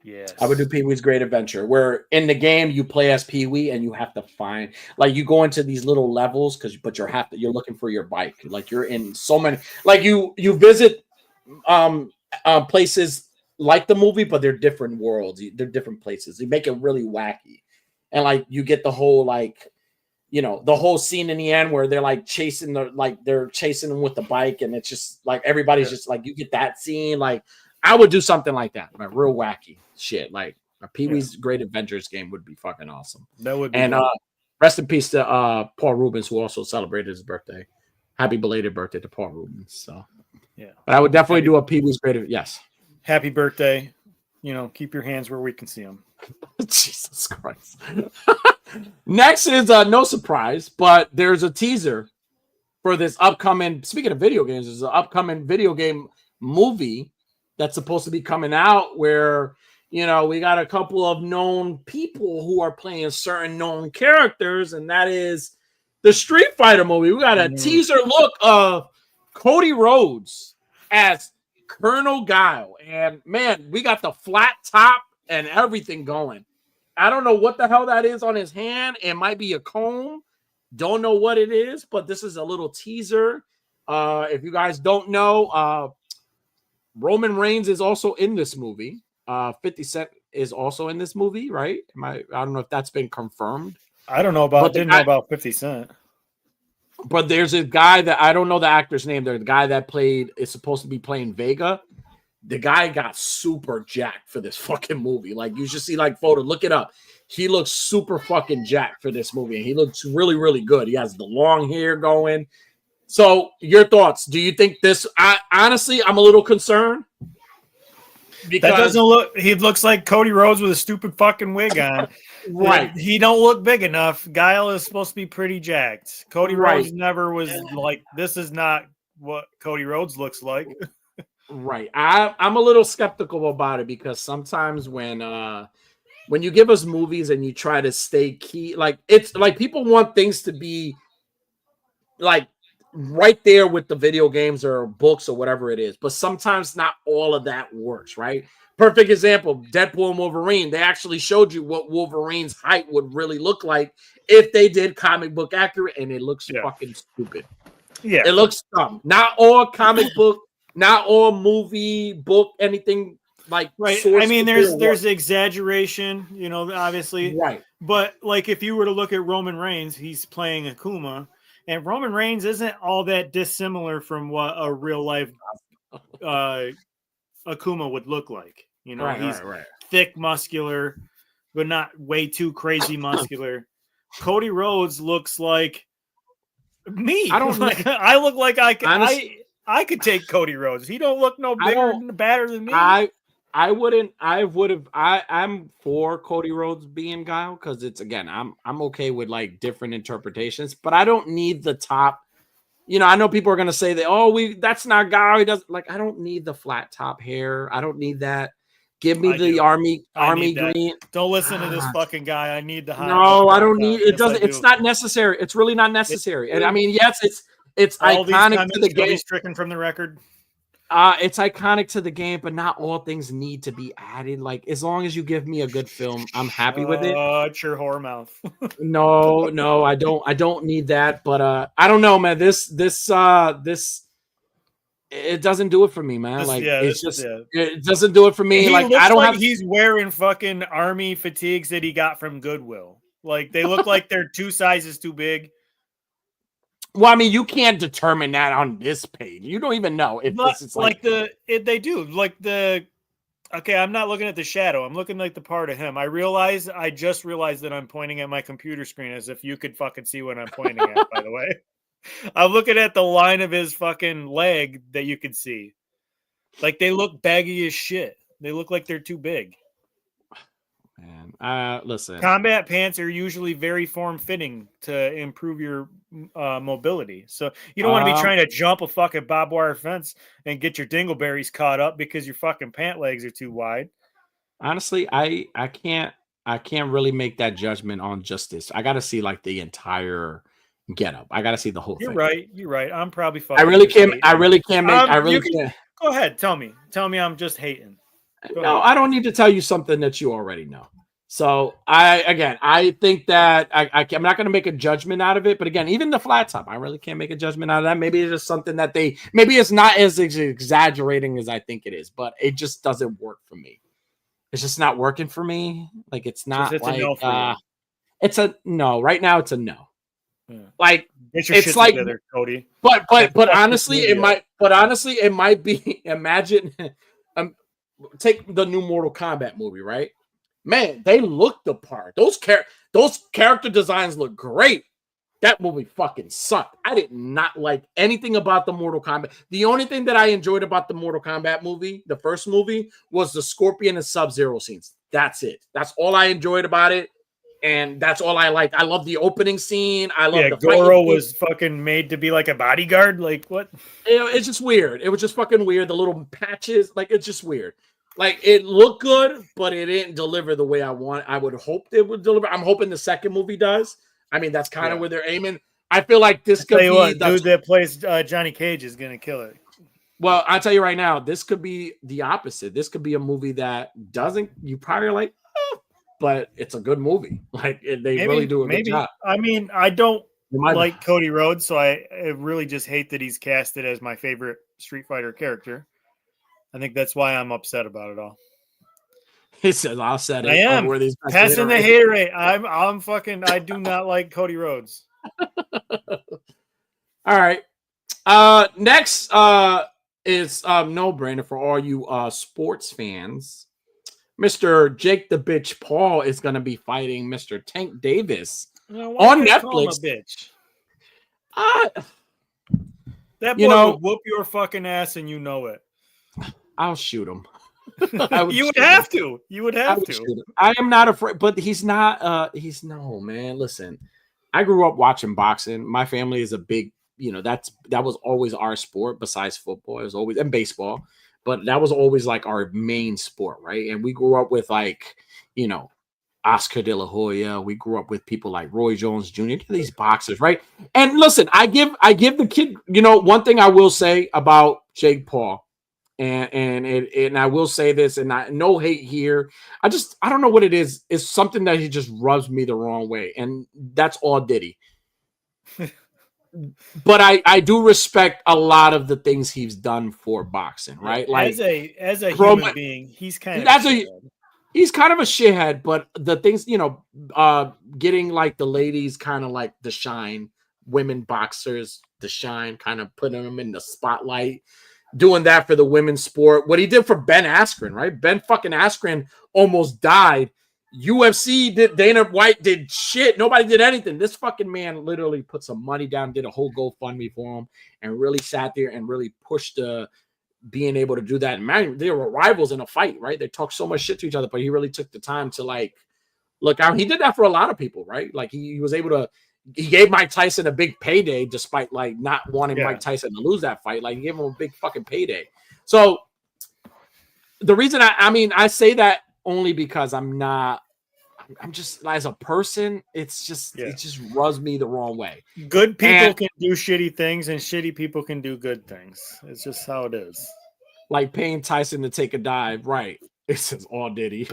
Yes. I would do Pee-wee's Great Adventure, where in the game you play as Pee-wee and you have to find, like you go into these little levels but you're looking for your bike. Like you're in so many, like you visit places like the movie, but they're different worlds. They're different places. You make it really wacky. And like you get the whole the whole scene in the end where they're like they're chasing them with the bike and it's just like everybody's just like you get that scene. Like I would do something like that, like real wacky shit. Like a Pee-wee's Great Adventures game would be fucking awesome. That would be. And rest in peace to Paul Rubens, who also celebrated his birthday. Happy belated birthday to Paul Rubens. So yeah, but I would definitely do a Pee-wee's Great. Yes. Happy birthday. Keep your hands where we can see them. Jesus Christ. Next is no surprise, but there's a teaser for this upcoming, speaking of video games, there's an upcoming video game movie that's supposed to be coming out where, we got a couple of known people who are playing certain known characters, and that is the Street Fighter movie. We got a teaser look of Cody Rhodes as Colonel Guile. And man, we got the flat top and everything going. I don't know what the hell that is on his hand. It might be a comb. Don't know what it is, but this is a little teaser. If you guys don't know, Roman Reigns is also in this movie. 50 Cent is also in this movie, right? I don't know if that's been confirmed. I don't know about. Didn't know about 50 Cent. But there's a guy that I don't know the actor's name. There's the guy that is supposed to be playing Vega. The guy got super jacked for this fucking movie. Like, you should see like photo. Look it up. He looks super fucking jacked for this movie. And he looks really, really good. He has the long hair going. So your thoughts? Do you think this? Honestly, I'm a little concerned. Because that doesn't look. He looks like Cody Rhodes with a stupid fucking wig on. Right. He don't look big enough. Guile is supposed to be pretty jacked. Cody Rhodes never was like. This is not what Cody Rhodes looks like. Right. I'm a little skeptical about it because sometimes when you give us movies and you try to stay key, like it's like people want things to be like right there with the video games or books or whatever it is, but sometimes not all of that works, right? Perfect example, Deadpool and Wolverine. They actually showed you what Wolverine's height would really look like if they did comic book accurate, and it looks fucking stupid. Yeah. It looks dumb. Not all comic book, not all movie, book, anything like right. I mean, there's exaggeration, you know, obviously. Right. But like if you were to look at Roman Reigns, he's playing Akuma. And Roman Reigns isn't all that dissimilar from what a real life Akuma would look like. You know, he's thick, muscular, but not way too crazy muscular. Cody Rhodes looks like me. I look like I could take Cody Rhodes. He don't look no bigger and badder than me. I'm for Cody Rhodes being Guile because it's, again, I'm okay with like different interpretations, but I don't need the top. You know, I know people are gonna say that, that's not Guile. He doesn't, like, I don't need the flat top hair. I don't need that. Give me the army green. Don't listen to this fucking guy. I need the high. No, I don't need it. Doesn't. It's not necessary. It's really not necessary. And I mean, yes, it's iconic to the game. Stricken from the record. It's iconic to the game, but not all things need to be added. Like, as long as you give me a good film, I'm happy with it. It's your whore mouth. No, I don't need that. But I don't know, man. This it doesn't do it for me, man. It doesn't do it for me. Like, I don't he's wearing fucking army fatigues that he got from Goodwill. Like, they look like they're 2 sizes too big. Well, I mean, you can't determine that on this page. You don't even know if this is like they do. Like okay, I'm not looking at the shadow. I'm looking like the part of him. I just realized that I'm pointing at my computer screen as if you could fucking see what I'm pointing at, by the way. I'm looking at the line of his fucking leg that you can see. Like, they look baggy as shit. They look like they're too big. Man, listen. Combat pants are usually very form-fitting to improve your mobility. So you don't want to be trying to jump a fucking barbed wire fence and get your dingleberries caught up because your fucking pant legs are too wide. Honestly, I can't really make that judgment on just this. I got to see like the entire get up. I got to see the whole thing. You're right. I'm probably fucking. I really can't. Go ahead. Tell me I'm just hating. No, I don't need to tell you something that you already know. So I think that I'm not going to make a judgment out of it. But again, even the flat top, I really can't make a judgment out of that. Maybe it's just something that maybe it's not as exaggerating as I think it is, but it just doesn't work for me. It's just not working for me. Like, it's not it's like a no for you. It's a no. Right now, it's a no. Yeah. Like, it's like together, Cody. But honestly, it might be. Imagine, take the new Mortal Kombat movie, right? Man, they look the part. Those character designs look great. That movie fucking sucked. I did not like anything about the Mortal Kombat. The only thing that I enjoyed about the Mortal Kombat movie, the first movie, was the Scorpion and Sub-Zero scenes. That's it. That's all I enjoyed about it. And that's all I liked. I love the opening scene. I love the Goro was fucking made to be like a bodyguard. Like, what? It's just weird. It was just fucking weird. The little patches, like, it's just weird. Like, it looked good, but it didn't deliver the way I want. I would hope it would deliver. I'm hoping the second movie does. I mean, that's kind of where they're aiming. I feel like this could be dude that plays Johnny Cage is gonna kill it. Well, I'll tell you right now, this could be the opposite. This could be a movie that doesn't, you probably like, but it's a good movie. Like they really do a good job. I mean, I don't like Be. Cody Rhodes, so I really just hate that he's casted as my favorite Street Fighter character. I think that's why I'm upset about it all. He says, "I'll set it." I am passing the haterade. I'm fucking. I do not like Cody Rhodes. All right. Next is no brainer for all you sports fans. Mr. Jake the Bitch Paul is going to be fighting Mr. Tank Davis on Netflix. Bitch. That boy would whoop your fucking ass, and you know it. I'll shoot him. You would have to. You would have to. I am not afraid, but he's not. He's no man. Listen, I grew up watching boxing. My family is a big, that was always our sport besides football. It was always and baseball, but that was always like our main sport, right? And we grew up with like, Oscar De La Hoya. We grew up with people like Roy Jones Jr. These boxers, right? And listen, I give the kid, one thing I will say about Jake Paul. And I will say this, and no hate here. I don't know what it is. It's something that he just rubs me the wrong way, and that's all Diddy. But I do respect a lot of the things he's done for boxing, right? Like as a human being, he's kind of a shithead. But the things, getting like the ladies, kind of like the shine, women boxers, the shine, kind of putting them in the spotlight. Doing that for the women's sport. What he did for Ben Askren, right? Ben fucking Askren almost died. UFC did, Dana White did shit. Nobody did anything. This fucking man literally put some money down, did a whole GoFundMe for him, and really sat there and really pushed being able to do that. And man, they were rivals in a fight, right? They talked so much shit to each other, but he really took the time to like look out. He did that for a lot of people, right? Like he was able to. He gave Mike Tyson a big payday despite like not wanting Mike Tyson to lose that fight. Like he gave him a big fucking payday. So the reason I say that only because I'm just as a person, it just rubs me the wrong way. Good people can do shitty things and shitty people can do good things. It's just how it is. Like paying Tyson to take a dive. Right. It says all Diddy.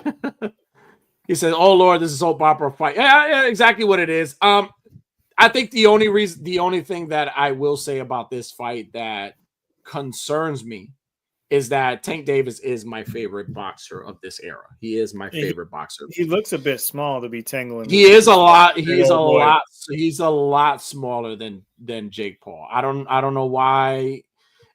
He says, "Oh Lord, this is soap opera fight." Yeah, exactly what it is. I think the only thing that I will say about this fight that concerns me is that Tank Davis is my favorite boxer of this era. He is my favorite boxer. He looks a bit small to be tangling. He's a lot smaller than Jake Paul. I don't know why.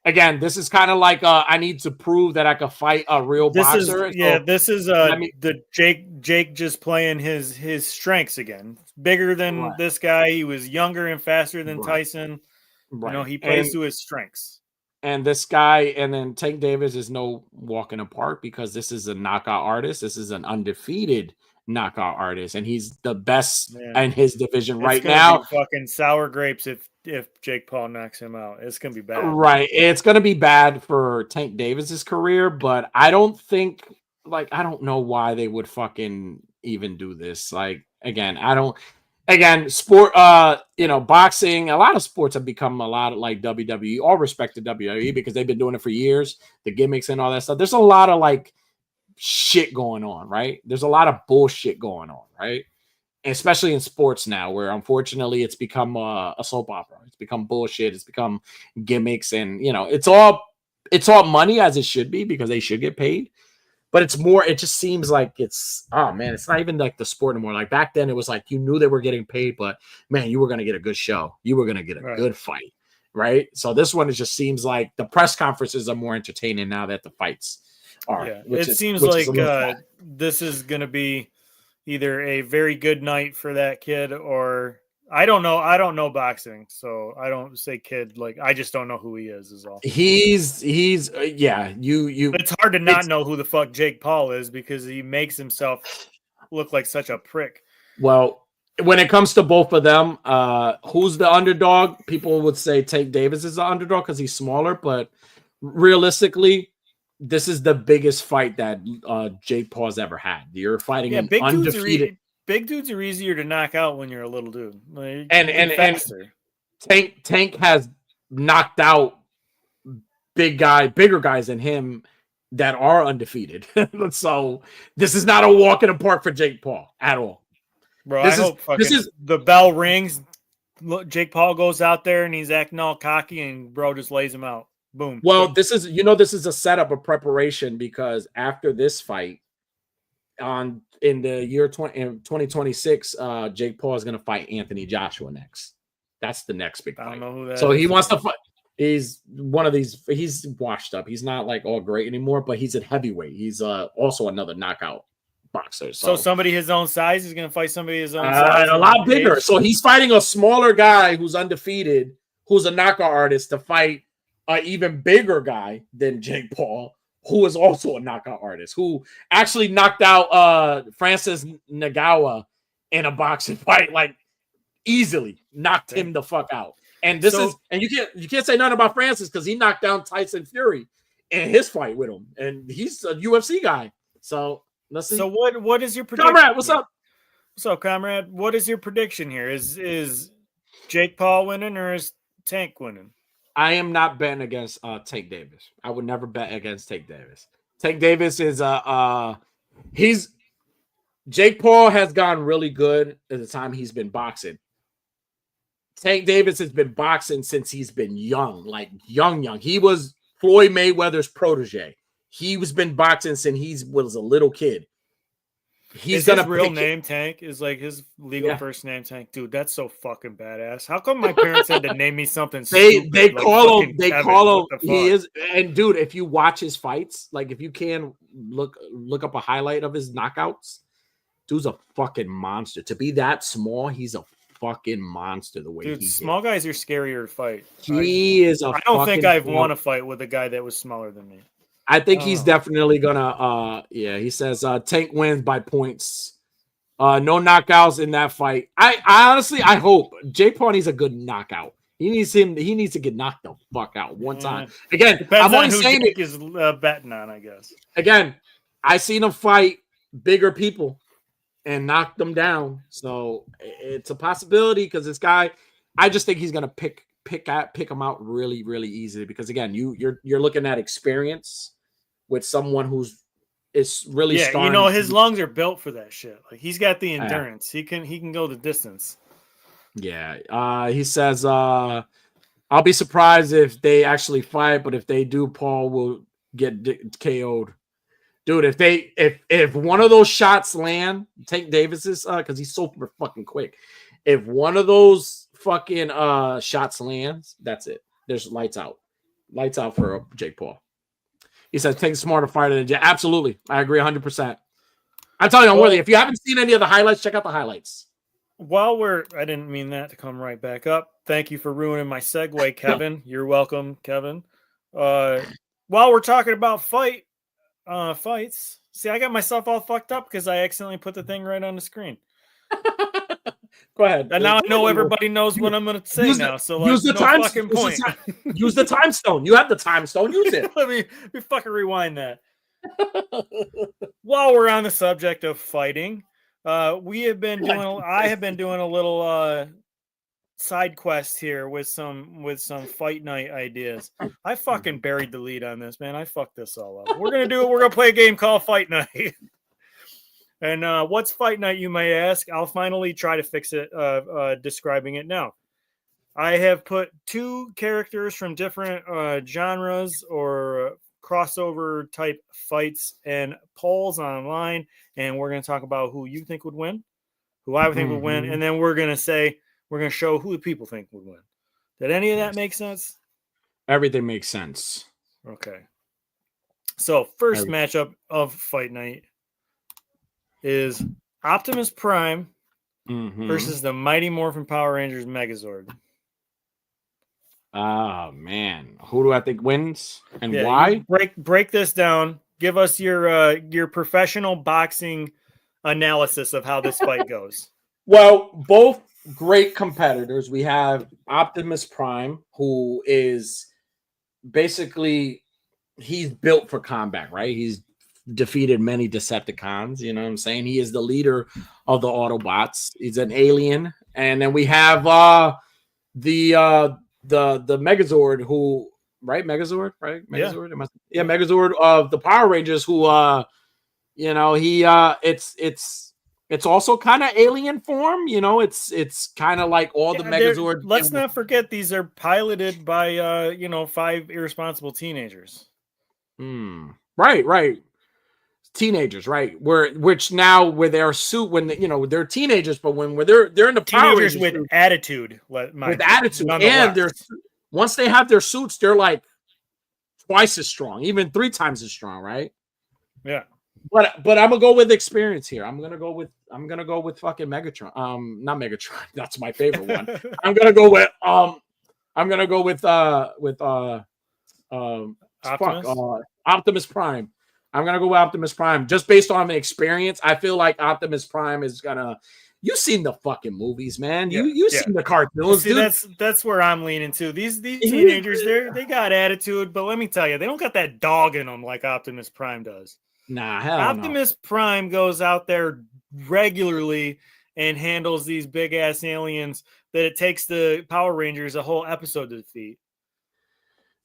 Again, this is kind of like I need to prove that I can fight a real boxer. This is the Jake just playing his strengths again. Bigger than this guy. He was younger and faster than Tyson. Right. He plays to his strengths. And this guy, and then Tank Davis is no walking apart because this is a knockout artist. This is an undefeated knockout artist, and he's the best in his division right now. Fucking sour grapes if Jake Paul knocks him out. It's gonna be bad. Right. It's gonna be bad for Tank Davis's career, but I don't know why they would fucking even do this. Like sport boxing, a lot of sports have become a lot of like WWE, all respect to WWE because they've been doing it for years, the gimmicks and all that stuff. There's a lot of like shit going on, right? There's a lot of bullshit going on, right? Especially in sports now, where unfortunately it's become a soap opera. It's become bullshit. It's become gimmicks, and it's all money, as it should be, because they should get paid. But it's more. It just seems like it's it's not even like the sport anymore. Like back then, it was like you knew they were getting paid, but man, you were gonna get a good show. You were gonna get a good fight, right? So this one, it just seems like the press conferences are more entertaining now that the fights are. Yeah, it seems like this is gonna be either a very good night for that kid, or I don't know. I don't know boxing, so I don't say kid. Like I just don't know who he is all. He's you. It's hard to not know who the fuck Jake Paul is because he makes himself look like such a prick. Well, when it comes to both of them, who's the underdog? People would say Tank Davis is the underdog because he's smaller, but realistically, this is the biggest fight that Jake Paul's ever had. You're fighting an undefeated. Big dudes are easier to knock out when you're a little dude. And Tank has knocked out bigger guys than him that are undefeated. So this is not a walk in the park for Jake Paul at all. Bro, I hope the bell rings. Jake Paul goes out there and he's acting all cocky, and bro just lays him out. Boom. Well, this is a setup of preparation, because after this fight, in the year 2026, Jake Paul is going to fight Anthony Joshua next. That's the next big fight. I don't know who that is. He wants to fight. He's one of these. He's washed up. He's not like all great anymore, but he's at heavyweight. He's also another knockout boxer. So somebody his own size is going to fight somebody his own size. A lot bigger. So he's fighting a smaller guy who's undefeated, who's a knockout artist, to fight an even bigger guy than Jake Paul, who is also a knockout artist, who actually knocked out Francis Ngannou in a boxing fight, like easily knocked him the fuck out. And you can't say nothing about Francis, because he knocked down Tyson Fury in his fight with him, and he's a UFC guy. So let's see. So what is your prediction? Comrade, what's up? What's up, comrade? What is your prediction here? Is Jake Paul winning, or is Tank winning? I am not betting against Tank Davis. I would never bet against Tank Davis. Tank Davis is Jake Paul has gone really good at the time he's been boxing. Tank Davis has been boxing since he's been young, like young. He was Floyd Mayweather's protege. He's been boxing since he was a little kid. His real name Tank? Is like his legal first name Tank? Dude, that's so fucking badass. How come my parents had to name me something stupid? They call him. He is, and dude, if you watch his fights, like if you can look up a highlight of his knockouts, dude's a fucking monster. To be that small, he's a fucking monster. The way small guys are scarier to fight. He is. I don't think I've won a fight with a guy that was smaller than me. I think he's definitely gonna. He says Tank wins by points. No knockouts in that fight. I honestly hope Jake Paul needs a good knockout. He needs to get knocked the fuck out one time. Again, depends I'm only saying Jake is betting on, I guess. Again, I seen him fight bigger people and knock them down. So it's a possibility, because this guy, I just think he's gonna pick him out really, really easily, because again, you're looking at experience with someone who's is really starting. His lungs are built for that shit. Like, he's got the endurance. He can go the distance. Yeah. He says I'll be surprised if they actually fight, but if they do, Paul will get KO'd. Dude, if one of those shots land, Tank Davis's because he's so fucking quick. If one of those fucking shots lands, that's it. There's lights out. Lights out for Jake Paul. He says Tank's smarter fighter than Jake. Absolutely. I agree 100%. I'm telling you, Unworthy, if you haven't seen any of the highlights, check out the highlights. I didn't mean that to come right back up. Thank you for ruining my segue, Kevin. You're welcome, Kevin. While we're talking about fights, see, I got myself all fucked up because I accidentally put the thing right on the screen. Go ahead. And now I know everybody knows what I'm going to say now. So use the time point. Use the time stone. You have the time stone. Use it. Let me fucking rewind that. While we're on the subject of fighting, I have been doing a little side quest here with some fight night ideas. I fucking buried the lead on this, man. I fucked this all up. We're gonna play a game called Fight Night. And what's Fight Night, you may ask? I'll finally try to fix it, describing it now. I have put two characters from different genres or crossover type fights and polls online, and we're going to talk about who you think would win, who I would think would win, and then we're going to show who the people think would win. Did any of that make sense? Everything makes sense. Okay. So first matchup of Fight Night is Optimus Prime versus the Mighty Morphin Power Rangers Megazord. Oh man, who do I think wins and why? Break this down. Give us your professional boxing analysis of how this fight goes. Well, both great competitors. We have Optimus Prime, who is basically he's built for combat, right? He's defeated many Decepticons, you know what I'm saying? He is the leader of the Autobots. He's an alien. And then we have the Megazord, who right? Megazord, right? Yeah. Megazord. Yeah, Megazord of the Power Rangers. Who, you know, it's also kind of alien form. You know, it's kind of like all the Megazord. Let's not forget these are piloted by 5 irresponsible teenagers. Right. Teenagers, right? Which now with their suit when they're teenagers, but when they're in the Power Teenagers Rangers with suit, attitude, and once they have their suits, they're like twice as strong, even 3 times as strong, right? Yeah. But I'm gonna go with experience here. I'm gonna go with fucking Megatron. Not Megatron. That's my favorite one. I'm gonna go with Optimus? Optimus Prime. I'm gonna go with Optimus Prime just based on the experience. I feel like Optimus Prime is gonna. You've seen the fucking movies, man. You've seen the cartoons, See, dude. that's where I'm leaning to. These teenagers, they got attitude, but let me tell you, they don't got that dog in them like Optimus Prime does. Nah, hell Optimus Prime goes out there regularly and handles these big ass aliens that it takes the Power Rangers a whole episode to defeat.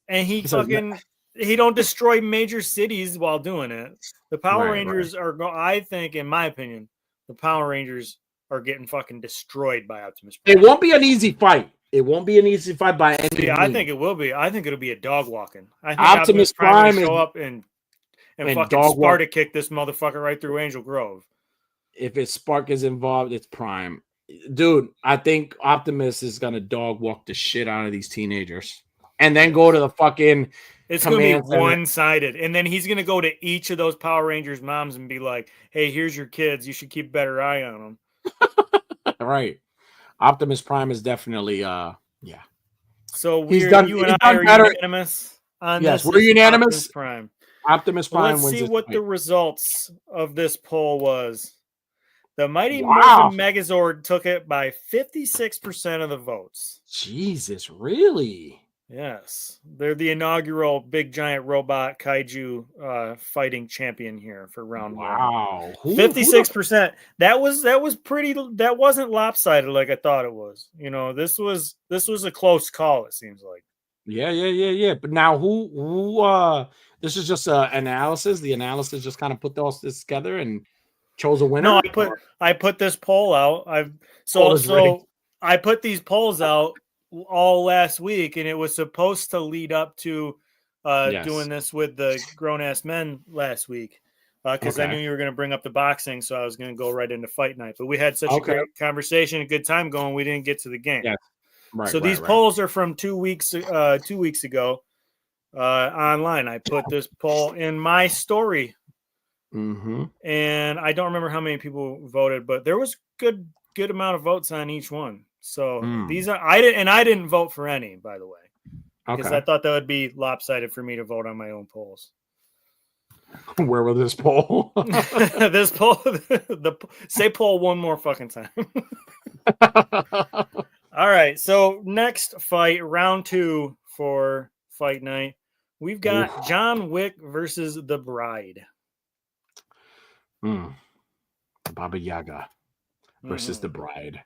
And he don't destroy major cities while doing it. The Power Rangers are, I think, in my opinion, the Power Rangers are getting fucking destroyed by Optimus Prime. It won't be an easy fight. It won't be an easy fight by any means. I think it will be. I think it'll be a dog walking. I think Optimus Prime will show up and fucking Sparta kick this motherfucker right through Angel Grove. If it's Spark is involved, it's Prime. Dude, I think Optimus is gonna dog walk the shit out of these teenagers. And then go to the fucking it's going to be one-sided. And then he's going to go to each of those Power Rangers moms and be like, hey, here's your kids. You should keep a better eye on them. Right. Optimus Prime is definitely, yeah. So you and I are unanimous on this. Yes, we're unanimous. Optimus Prime wins. Let's see what the results of this poll was. The Mighty Morphin Megazord took it by 56% of the votes. Jesus, really? Yes, they're the inaugural big giant robot kaiju fighting champion here for round 1. 56%. That was pretty. That wasn't lopsided like I thought it was. You know, this was a close call. It seems like. Yeah. But now, who? This is just analysis. The analysis just kind of put this together and chose a winner. No, I put this poll out. I put these polls out all last week, and it was supposed to lead up to doing this with the grown-ass men last week because I knew you were going to bring up the boxing, so I was going to go right into fight night. But we had such a great conversation, a good time going, we didn't get to the game. Yes. Right, so these polls are from 2 weeks ago online. I put this poll in my story, and I don't remember how many people voted, but there was good amount of votes on each one. So these are I didn't vote for any, by the way, because I thought that would be lopsided for me to vote on my own polls. Where was this poll? This poll, say poll one more fucking time. All right, so next fight, round 2 for fight night, we've got John Wick versus the Bride. Baba Yaga versus the Bride.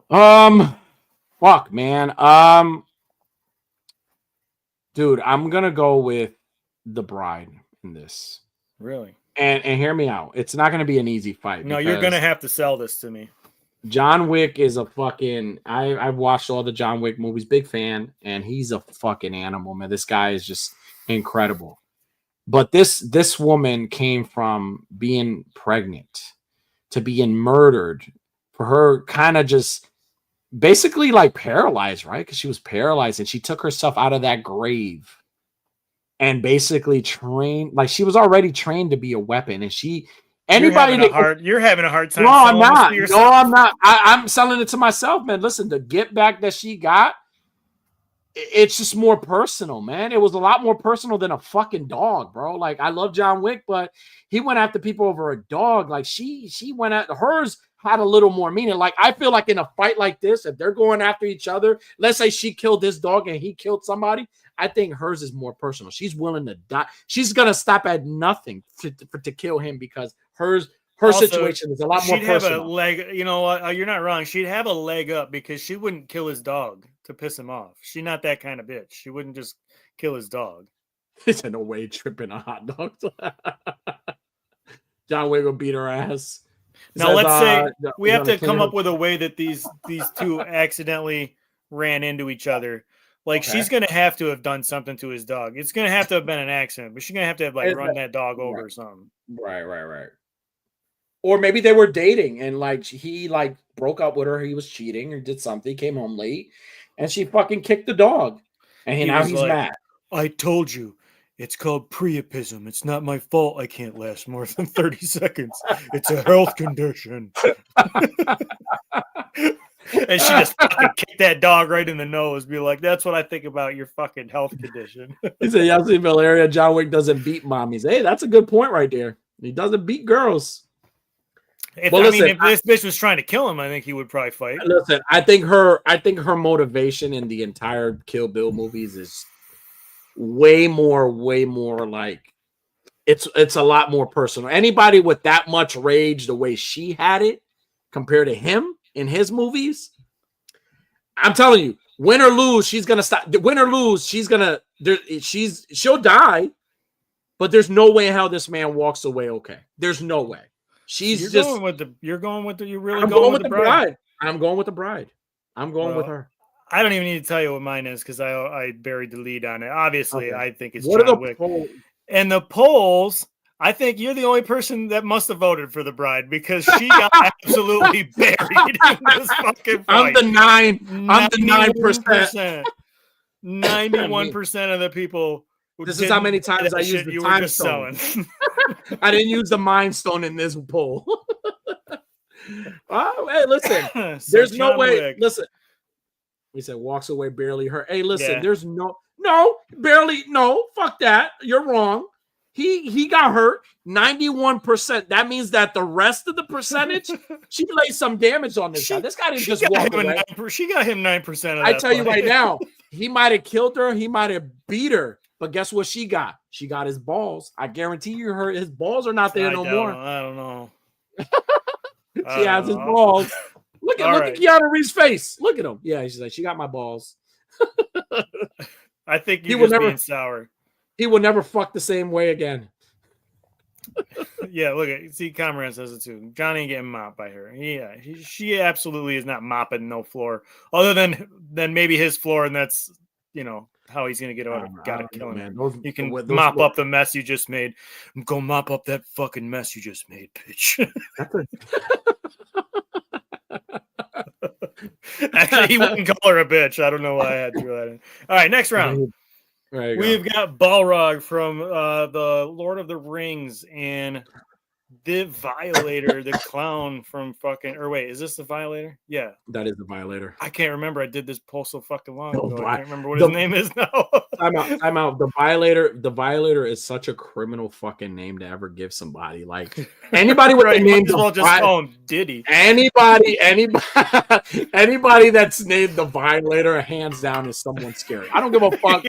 Fuck, man. Dude, I'm gonna go with the Bride in this. Really? And hear me out. It's not gonna be an easy fight. No, you're gonna have to sell this to me. John Wick is a fucking. I've watched all the John Wick movies. Big fan, and he's a fucking animal, man. This guy is just incredible. But this woman came from being pregnant to being murdered. For her, kind of just. Basically like paralyzed, right? Because she was paralyzed and she took herself out of that grave and basically trained, like she was already trained to be a weapon. And you're having a hard time. No, I'm not. No, I'm not. I'm selling it to myself, man. Listen, the get back that she got, it's just more personal, man. It was a lot more personal than a fucking dog, bro. Like I love John Wick, but he went after people over a dog. Like she went at hers. Had a little more meaning. Like I feel like in a fight like this, if they're going after each other, let's say she killed this dog and he killed somebody, I think hers is more personal. She's willing to die. She's gonna stop at nothing to kill him because hers her Also, situation is a lot more she'd have a personal. leg. You know what? You're not wrong. She'd have a leg up because she wouldn't kill his dog to piss him off. She's not that kind of bitch. She wouldn't just kill his dog. There's no way tripping on hot dogs. John Wick will beat her ass. Now let's say we have to come up with a way that these two accidentally ran into each other. Like she's gonna have to have done something to his dog. It's gonna have to have been an accident, but she's gonna have to have like run that dog over or something. Right. Or maybe they were dating and like he like broke up with her. He was cheating or did something. Came home late, and she fucking kicked the dog. And now he's like, mad. I told you. It's called priapism. It's not my fault I can't last more than 30 seconds. It's a health condition. And she just fucking kicked that dog right in the nose. Be like, that's what I think about your fucking health condition. He said, Yasseville area, John Wick doesn't beat mommies. Hey, that's a good point right there. He doesn't beat girls. If this bitch was trying to kill him, I think he would probably fight. Listen, I think her motivation in the entire Kill Bill movies is way more like it's a lot more personal. Anybody with that much rage, the way she had it, compared to him in his movies, I'm telling you, win or lose, she's gonna stop. Win or lose, she'll die, but there's no way how this man walks away okay. There's no way. You're going with the bride. I'm going with the bride. I'm going with her. I don't even need to tell you what mine is because I buried the lead on it. Obviously, I think it's what John Wick. And the polls, I think you're the only person that must have voted for the bride because she got absolutely buried in this fucking fight. I'm the 9%. 91% of the people. This is how many times I used the time stone. I didn't use the Mind Stone in this poll. Oh, hey, listen. There's no way. Wick. Listen. We said walks away barely hurt. Hey, listen. There's barely. No, fuck that. You're wrong. He got hurt 91%. That means that the rest of the percentage, she laid some damage on this guy. This guy didn't just walk away. She got him 9%. I tell you right now, he might have killed her. He might have beat her. But guess what she got? She got his balls. I guarantee you his balls are not there no more. I don't know. She has his balls. Look at Keanu Reeves' face. Look at him. Yeah, she's like, she got my balls. I think you're just being sour. He will never fuck the same way again. Yeah, look at Cameron says it too. Johnny ain't getting mopped by her. Yeah, she absolutely is not mopping no floor, other than maybe his floor, and that's how he's gonna get out of gotta kill him. Man. You can mop up the mess you just made. Go mop up that fucking mess you just made, bitch. Actually, he wouldn't call her a bitch. I don't know why I had to throw that in. All right, next round. We've got Balrog from the Lord of the Rings and the Violator, the clown from fucking. Or wait, is this the Violator? Yeah, that is the Violator. I can't remember. I did this poll so fucking long ago. I can't remember what his name is now. I'm out. The Violator is such a criminal fucking name to ever give somebody. Like anybody with the name, just call him Diddy. Anybody that's named the Violator, hands down, is someone scary. I don't give a fuck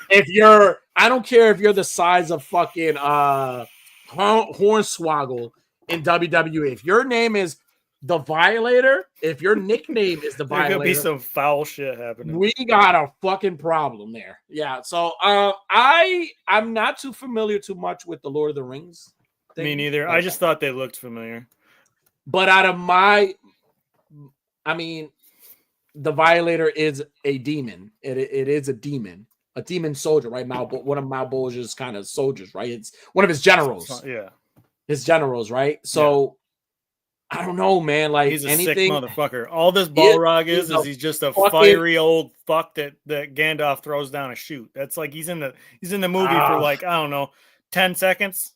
if you're. I don't care if you're the size of fucking Hornswoggle in WWE. If your name is the Violator, if your nickname is the Violator, there could be some foul shit happening. We got a fucking problem there. Yeah. So I'm not too familiar too much with the Lord of the Rings thing. Me neither. I just thought they looked familiar. But out of the Violator is a demon. It is a demon. A demon soldier, right? One of Malbolge's kind of soldiers, right? It's one of his generals. Yeah. His generals, right? So I don't know, man. Like he's a sick motherfucker. All this Balrog is he's just a fiery old fuck that Gandalf throws down a chute. That's like he's in the movie for like, I don't know, 10 seconds.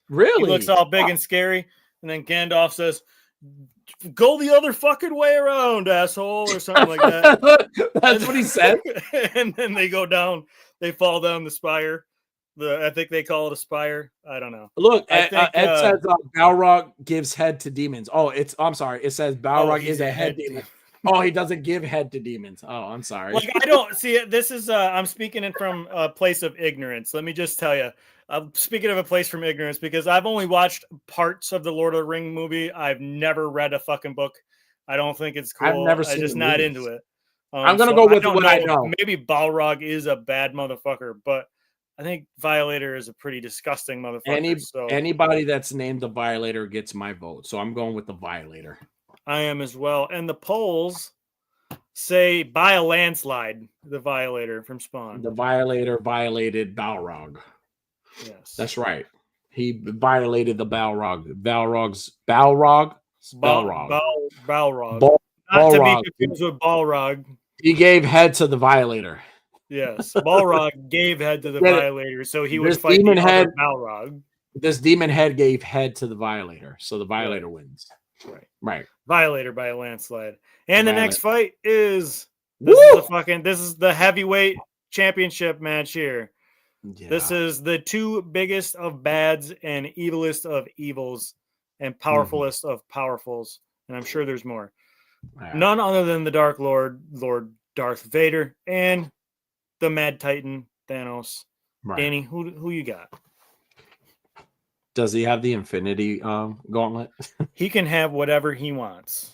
Really? He looks all big and scary, and then Gandalf says, "Go the other fucking way around, asshole," or something like that. That's what he said. And then they go down, they fall down the spire. I think they call it a spire. I don't know. Look, Ed says Balrog gives head to demons. Oh, I'm sorry. It says Balrog is a head demon. Oh, he doesn't give head to demons. Oh, I'm sorry. Like I don't see it. This is I'm speaking from a place of ignorance. Let me just tell you. Speaking of a place from ignorance, because I've only watched parts of the Lord of the Ring movie. I've never read a fucking book. I don't think it's cool. I've never I'm seen just the not movies. into it. I'm gonna So go with I don't what know. I know. Maybe Balrog is a bad motherfucker, but I think Violator is a pretty disgusting motherfucker. Anybody that's named the Violator gets my vote. So I'm going with the Violator. I am as well. And the polls say by a landslide, the Violator from Spawn. The Violator violated Balrog. Yes. That's right. He violated the Balrog. Balrog. Not to be confused with Balrog. He gave head to the Violator. Yes. Balrog gave head to the Violator, so he would fight the other Balrog. This demon head gave head to the Violator, so the Violator wins. Right. Violator by a landslide. And the next fight is this is the heavyweight championship match here. Yeah. This is the two biggest of bads and evilest of evils and powerfulest of powerfuls. And I'm sure there's more. Yeah. None other than the Dark Lord Darth Vader, and the Mad Titan Thanos. Right. Danny, who you got? Does he have the Infinity Gauntlet? He can have whatever he wants.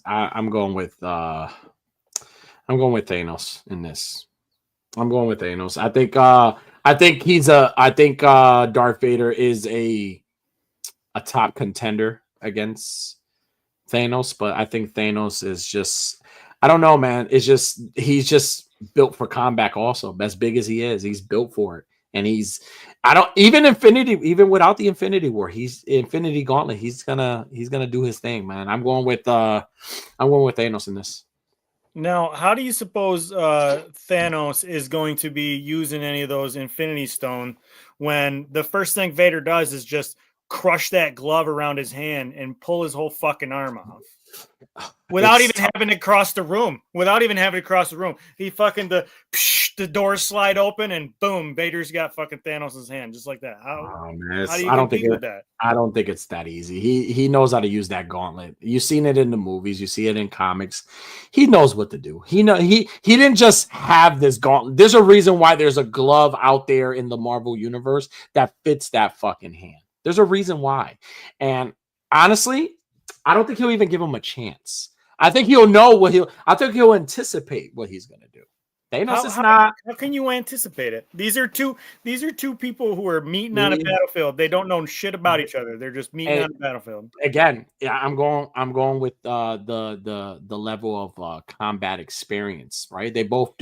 I'm going with Thanos in this. I'm going with Thanos. I think Darth Vader is a top contender against Thanos, but I think Thanos is just, I don't know, man. It's just, he's just built for combat also. As big as he is, he's built for it. And even without the Infinity War, he's Infinity Gauntlet. He's gonna do his thing, man. I'm going with Thanos in this. Now, how do you suppose Thanos is going to be using any of those Infinity Stone when the first thing Vader does is just crush that glove around his hand and pull his whole fucking arm off without even having to cross the room? He fucking the doors slide open and boom, Vader's got fucking Thanos' hand just like that. How do you compete with that? I don't think it's that easy. He knows how to use that gauntlet. You've seen it in the movies. You see it in comics. He knows what to do. He didn't just have this gauntlet. There's a reason why there's a glove out there in the Marvel universe that fits that fucking hand. There's a reason why. And honestly, I don't think he'll even give him a chance. I think he'll know I think he'll anticipate what he's going to do. Thanos is not. How can you anticipate it? These are two people who are meeting on a battlefield. They don't know shit about each other. They're just meeting on a battlefield. Again, yeah, I'm going with the level of combat experience, right? They both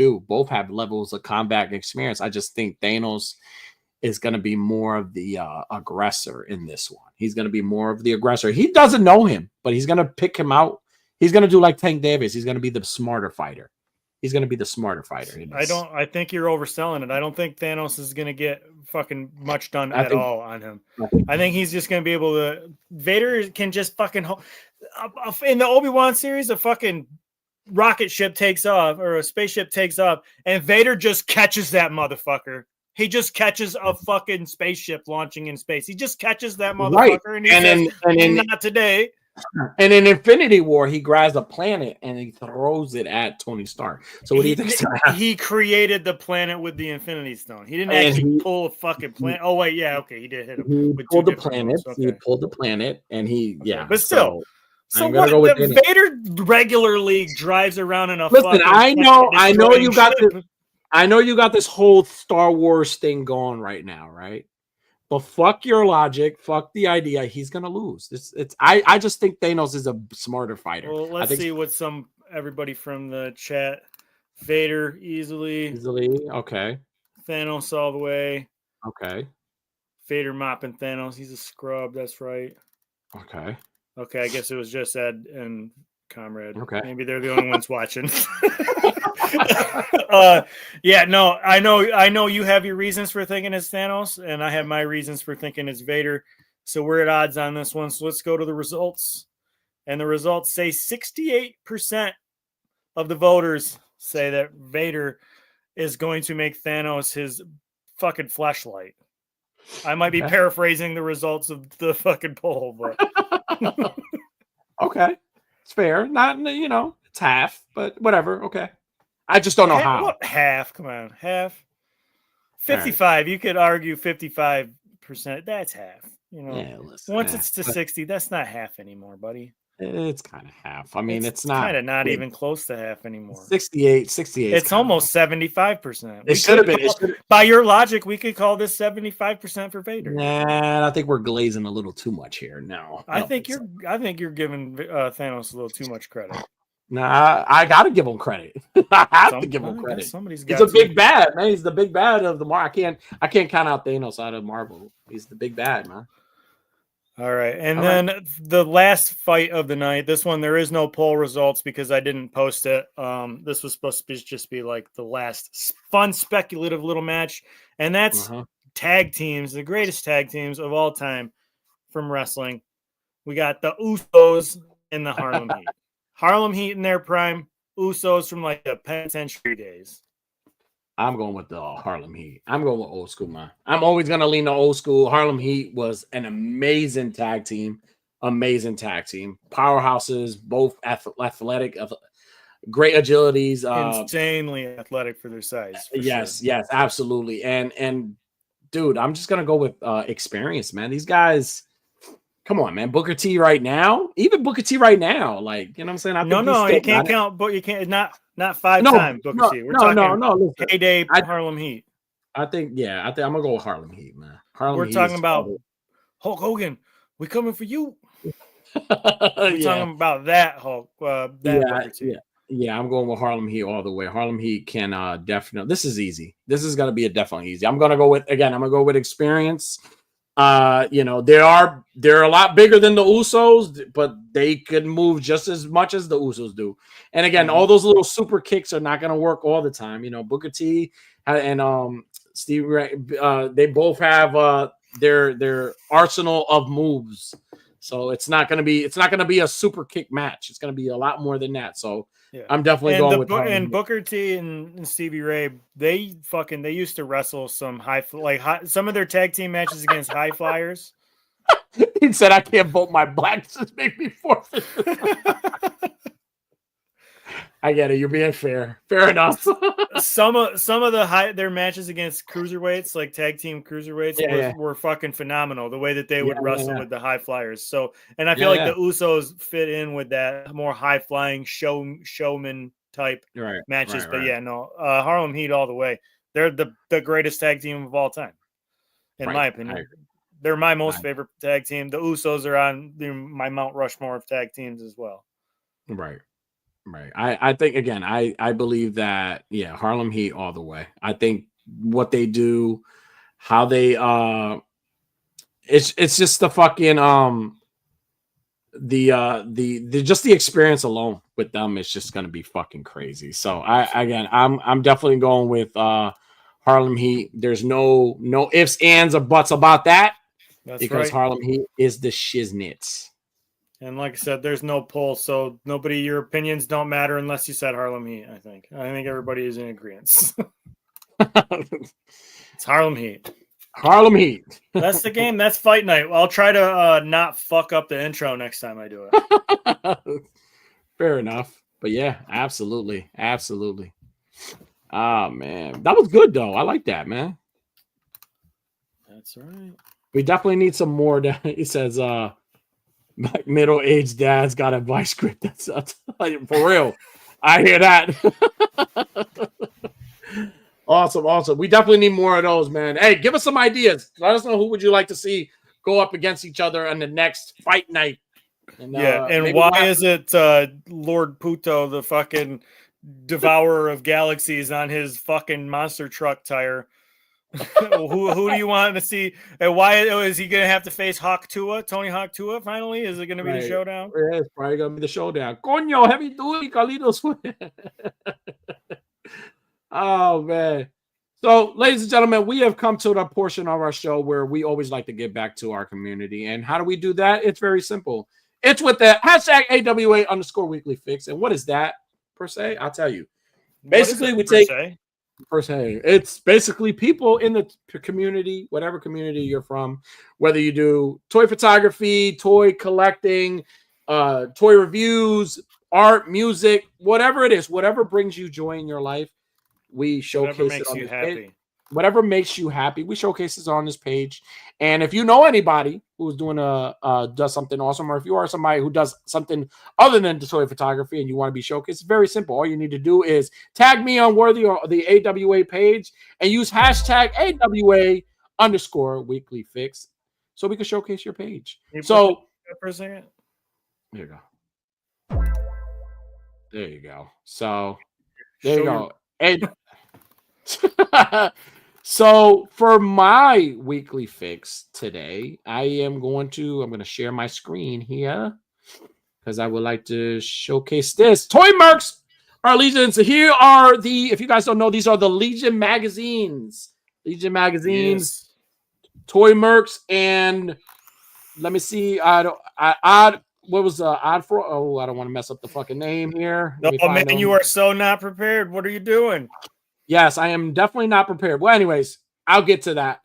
have levels of combat experience. I just think Thanos is going to be more of the aggressor in this one. He's going to be more of the aggressor. He doesn't know him, but he's going to pick him out. He's going to do like Tank Davis. He's going to be the smarter fighter. I think you're overselling it. I don't think Thanos is going to get fucking much done at all on him. I think he's just going to be able to. Vader can just fucking. In the Obi-Wan series, a fucking rocket ship takes off or a spaceship takes off, and Vader just catches that motherfucker. He just catches a fucking spaceship launching in space. He just catches that motherfucker, right. and not today. And in Infinity War, he grabs a planet and he throws it at Tony Stark. So what do you think? He created the planet with the Infinity Stone. He didn't actually pull a fucking planet. Oh wait, yeah, okay, he did hit him. He pulled the planet. Okay. He pulled the planet, and but still. So what? Vader regularly drives around in a. Listen, I know you got this whole Star Wars thing going right now, right? But fuck your logic, fuck the idea. He's gonna lose. I just think Thanos is a smarter fighter. Well, let's see what everybody from the chat. Vader easily. Okay. Thanos all the way. Okay. Vader mopping Thanos. He's a scrub. That's right. Okay. I guess it was just Ed and Comrade. Okay. Maybe they're the only ones watching. Yeah, no, I know you have your reasons for thinking it's Thanos, and I have my reasons for thinking it's Vader. So we're at odds on this one. So let's go to the results. And the results say 68% of the voters say that Vader is going to make Thanos his fucking fleshlight. I might be paraphrasing the results of the fucking poll, but okay. It's fair. Not, it's half, but whatever. Okay. I just don't know how. What half? Come on, half. 55. You could argue 55%. That's half. You know, Yeah, listen, once it's to 60, that's not half anymore, buddy. It's kind of half. I mean, it's kind of not even close to half anymore. 68. It's almost 75%. It should have been. By your logic, we could call this 75% for Vader. Nah, I think we're glazing a little too much here. No, I think you're giving Thanos a little too much credit. Nah, I gotta give him credit. I have to give him credit. He's a big bad, man. He's the big bad of the Marvel. I can't count out Thanos out of Marvel. He's the big bad, man. All right. And then the last fight of the night, this one, there is no poll results because I didn't post it. This was supposed to just be like the last fun, speculative little match. And that's tag teams, the greatest tag teams of all time from wrestling. We got the Usos and the Harlem Heat. Harlem Heat in their prime, Usos from like the penitentiary days. I'm going with the Harlem Heat. I'm going with old school, man. I'm always going to lean to old school. Harlem Heat was an amazing tag team. Powerhouses, both athletic, great agilities. Insanely athletic for their size. Yes, absolutely. And dude, I'm just going to go with experience, man. These guys, come on, man. Booker T right now, like, you know what I'm saying? You can't count, but you can't, not 5-time Booker T. We're talking heyday Harlem Heat. I think I'm gonna go with Harlem Heat, man. We're talking about Hulk Hogan. We coming for you. We're talking about that Hulk. Booker T. Yeah, I'm going with Harlem Heat all the way. Harlem Heat can definitely. This is easy. This is gonna be definitely easy. I'm gonna go with experience. They're a lot bigger than the Usos, but they can move just as much as the Usos do. And again, all those little super kicks are not going to work all the time. You know, Booker T and Steve Ray, they both have their arsenal of moves. So it's not going to be a super kick match. It's going to be a lot more than that. So I'm definitely going with and Booker T and Stevie Ray. They used to wrestle some some of their tag team matches against high flyers. He said, "I can't vote my blacks. Just make me forfeit." I get it. You're being fair. Fair enough. some of their matches against cruiserweights, like tag team cruiserweights, were fucking phenomenal. The way that they would wrestle with the high flyers. So, and I feel like the Usos fit in with that more high flying showman type matches. Harlem Heat all the way. They're the greatest tag team of all time, in my opinion. They're my most favorite tag team. The Usos are on my Mount Rushmore of tag teams as well. Right. I think, again, I believe that, Harlem Heat all the way. I think what they do, how they it's just the fucking the experience alone with them is just gonna be fucking crazy. So I'm definitely going with Harlem Heat. There's no ifs, ands, or buts about that. Because Harlem Heat is the shiznits. And like I said, there's no poll, so your opinions don't matter unless you said Harlem Heat, I think everybody is in agreement. It's Harlem Heat. Harlem Heat. That's the game. That's fight night. I'll try to not fuck up the intro next time I do it. Fair enough. But yeah, absolutely. Oh, man. That was good, though. I like that, man. That's right. We definitely need some more. He says, my middle-aged dad's got a vice grip. That's for real. I hear that. Awesome. We definitely need more of those, man. Hey, give us some ideas. Let us know who would you like to see go up against each other on the next fight night. And why is it Lord Puto, the fucking devourer of galaxies, on his fucking monster truck tire? who do you want to see? And why is he going to have to face Tony Hawk Tua finally? Is it going to be the showdown? Yeah, it's probably going to be the showdown. Coño, heavy duty, Carlitos. Oh, man. So, ladies and gentlemen, we have come to the portion of our show where we always like to give back to our community. And how do we do that? It's very simple. It's with the hashtag AWA_weekly fix. And what is that, per se? I'll tell you. Basically, we take... It's basically people in the community, whatever community you're from, whether you do toy photography, toy collecting, toy reviews, art, music, whatever it is, whatever brings you joy in your life, we showcase it on you happy. whatever makes you happy. We showcase this on this page. And if you know anybody who's doing does something awesome, or if you are somebody who does something other than toy photography and you want to be showcased, it's very simple. All you need to do is tag me on Worthy or the AWA page and use hashtag AWA_weekly fix so we can showcase your page. So for a second. There you go. There you go. So there you go. And so for my weekly fix today, I'm going to share my screen here because I would like to showcase this. Toy Mercs are Legions. Here are if you guys don't know, these are the Legion magazines. Legion magazines, yes. Toy Mercs, and let me see. What was odd for? Oh, I don't want to mess up the fucking name here. Oh man, you are so not prepared. What are you doing? Yes, I am definitely not prepared. Well, anyways, I'll get to that.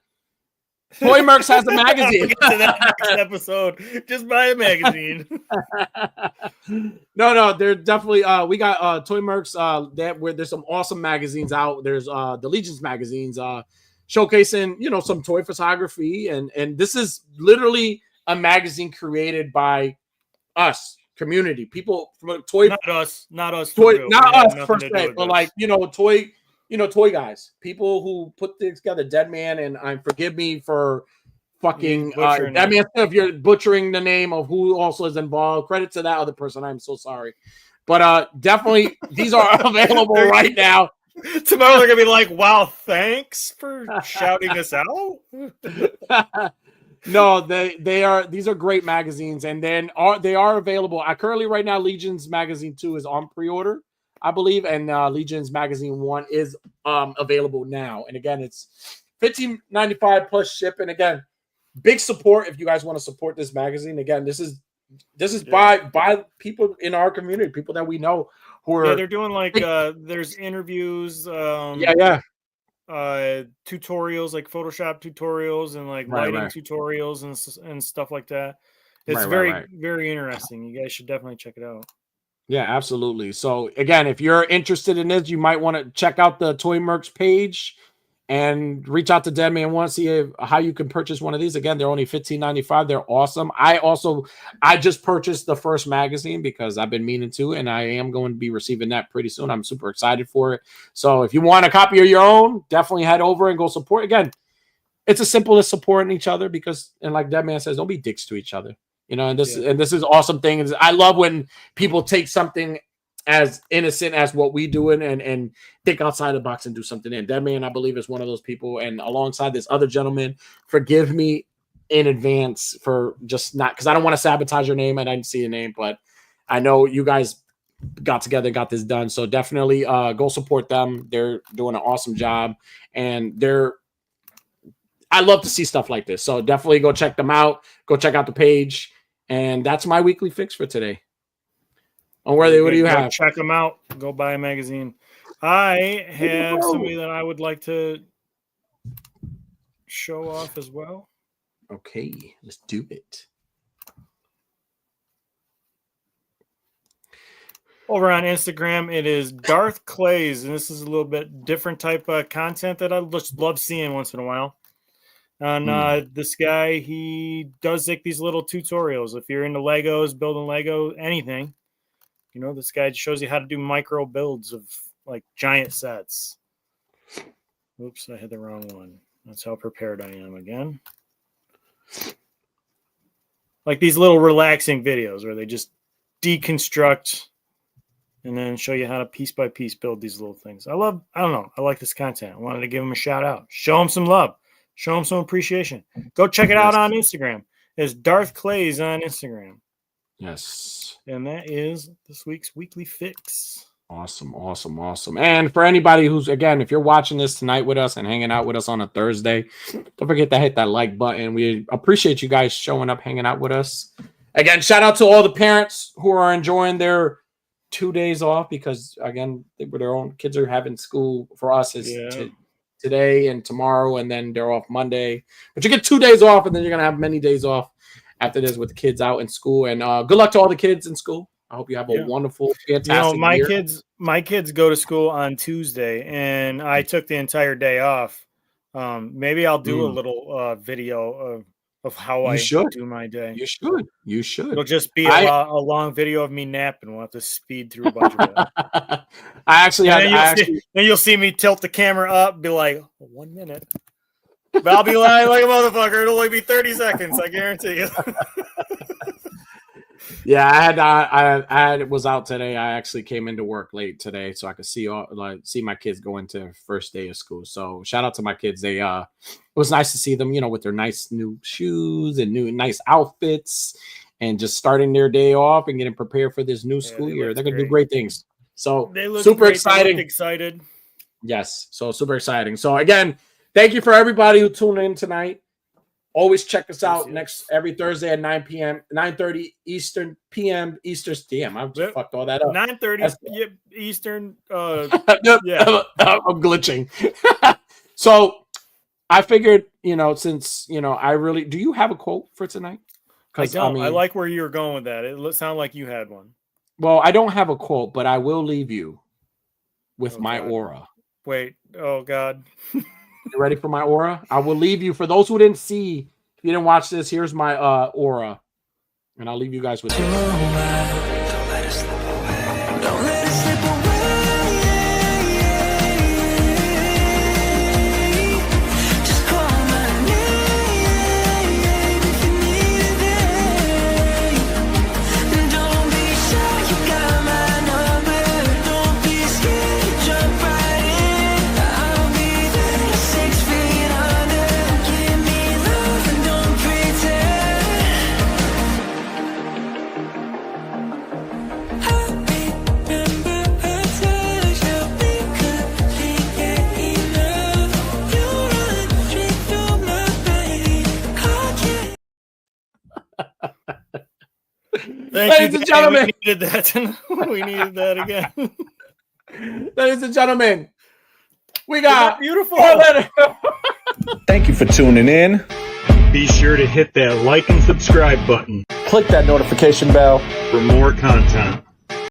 Toy Mercs has a magazine. I'll get to that next episode. Just buy a magazine. No, they're definitely. We got Toy Mercs. Where there's some awesome magazines out. There's the Legions magazines showcasing some toy photography, and this is literally a magazine created by us, community people from a toy. Not us toy, not us per se, but like toy guys, people who put things together. Dead Man, and forgive me for fucking that man. If you're butchering the name of who also is involved, credit to that other person. I'm so sorry, but definitely these are available right now. Tomorrow they're gonna be like, "Wow, thanks for shouting us out." No, these are great magazines, and then they are available. Currently right now, Legions Magazine 2 is on pre-order, I believe, and Legions Magazine 1 is available now. And again, it's $15.95 plus ship. And again, big support if you guys want to support this magazine. Again, this is by people in our community, people that we know who are they're doing like there's interviews, tutorials, like Photoshop tutorials and like lighting tutorials and stuff like that. It's very interesting. You guys should definitely check it out. Yeah, absolutely. So again, if you're interested in this, you might want to check out the Toy Mercs page and reach out to Deadman and want to see how you can purchase one of these. Again, they're only $15.95. They're awesome. I just purchased the first magazine because I've been meaning to, and I am going to be receiving that pretty soon. I'm super excited for it. So if you want a copy of your own, definitely head over and go support. Again, it's as simple as supporting each other and like Deadman says, don't be dicks to each other. And this is awesome thing. I love when people take something as innocent as what we do and think outside the box and do something. And Deadman, I believe, is one of those people. And alongside this other gentleman, forgive me in advance for just not, because I don't want to sabotage your name. And I didn't see your name, but I know you guys got together, got this done. So definitely go support them. They're doing an awesome job, and I love to see stuff like this. So definitely go check them out. Go check out the page. And that's my weekly fix for today. Unworthy, what do you have? Check them out. Go buy a magazine. I have somebody that I would like to show off as well. Okay, let's do it. Over on Instagram, it is Darth Clays, and this is a little bit different type of content that I just love seeing once in a while. And this guy, he does like these little tutorials. If you're into Legos, building Lego, anything, this guy shows you how to do micro builds of like giant sets. Oops, I had the wrong one. That's how prepared I am again. Like these little relaxing videos where they just deconstruct and then show you how to piece by piece build these little things. I like this content. I wanted to give him a shout out. Show him some love. Show him some appreciation. Go check it out on Instagram. It's Darth Clays on Instagram. Yes. And that is this week's weekly fix. Awesome. And for anybody who's, again, if you're watching this tonight with us and hanging out with us on a Thursday, don't forget to hit that like button. We appreciate you guys showing up, hanging out with us. Again, shout out to all the parents who are enjoying their 2 days off because, again, their own kids are having school. For us is today and tomorrow, and then they're off Monday. But you get 2 days off, and then you're going to have many days off after this with the kids out in school. And good luck to all the kids in school. I hope you have a wonderful, fantastic year. My kids go to school on Tuesday, and I took the entire day off Maybe I'll do a little video of how I do my day. You should. It'll just be a long video of me napping. We'll have to speed through a bunch of it. Then you'll see me tilt the camera up, be like, 1 minute. But I'll be lying like a motherfucker. It'll only be 30 seconds, I guarantee you. Yeah, I was out today. I actually came into work late today so I could see my kids go into first day of school. So shout out to my kids. They it was nice to see them, with their nice new shoes and nice outfits and just starting their day off and getting prepared for this new school year. They're gonna do great things. So they look super great. exciting. Excited. Yes, so super exciting. So again, thank you for everybody who tuned in tonight. Always check us out every Thursday at 9:30 Eastern PM Eastern. Damn, I just fucked all that up. 9:30 Eastern. Yeah, I'm glitching. So I figured, since I really do. You have a quote for tonight? I don't. I like where you were going with that. It sounded like you had one. Well, I don't have a quote, but I will leave you with my aura. Wait. Oh God. You ready for my aura? I will leave you. For those who didn't see, if you didn't watch this, here's my aura. And I'll leave you guys with this. Don't let it slip away. Don't let it slip away. Just call my name if you need it. And don't be shy, you got my number. Don't be scared, jump right in. I'll be there 6 feet under. Give me love and don't pretend. I remember a touch that we couldn't get enough. You run straight through my brain. I can't. Ladies and gentlemen, we needed that. We needed that again. Ladies and gentlemen, we got beautiful. Thank you for tuning in. Be sure to hit that like and subscribe button Click that notification bell. for more content.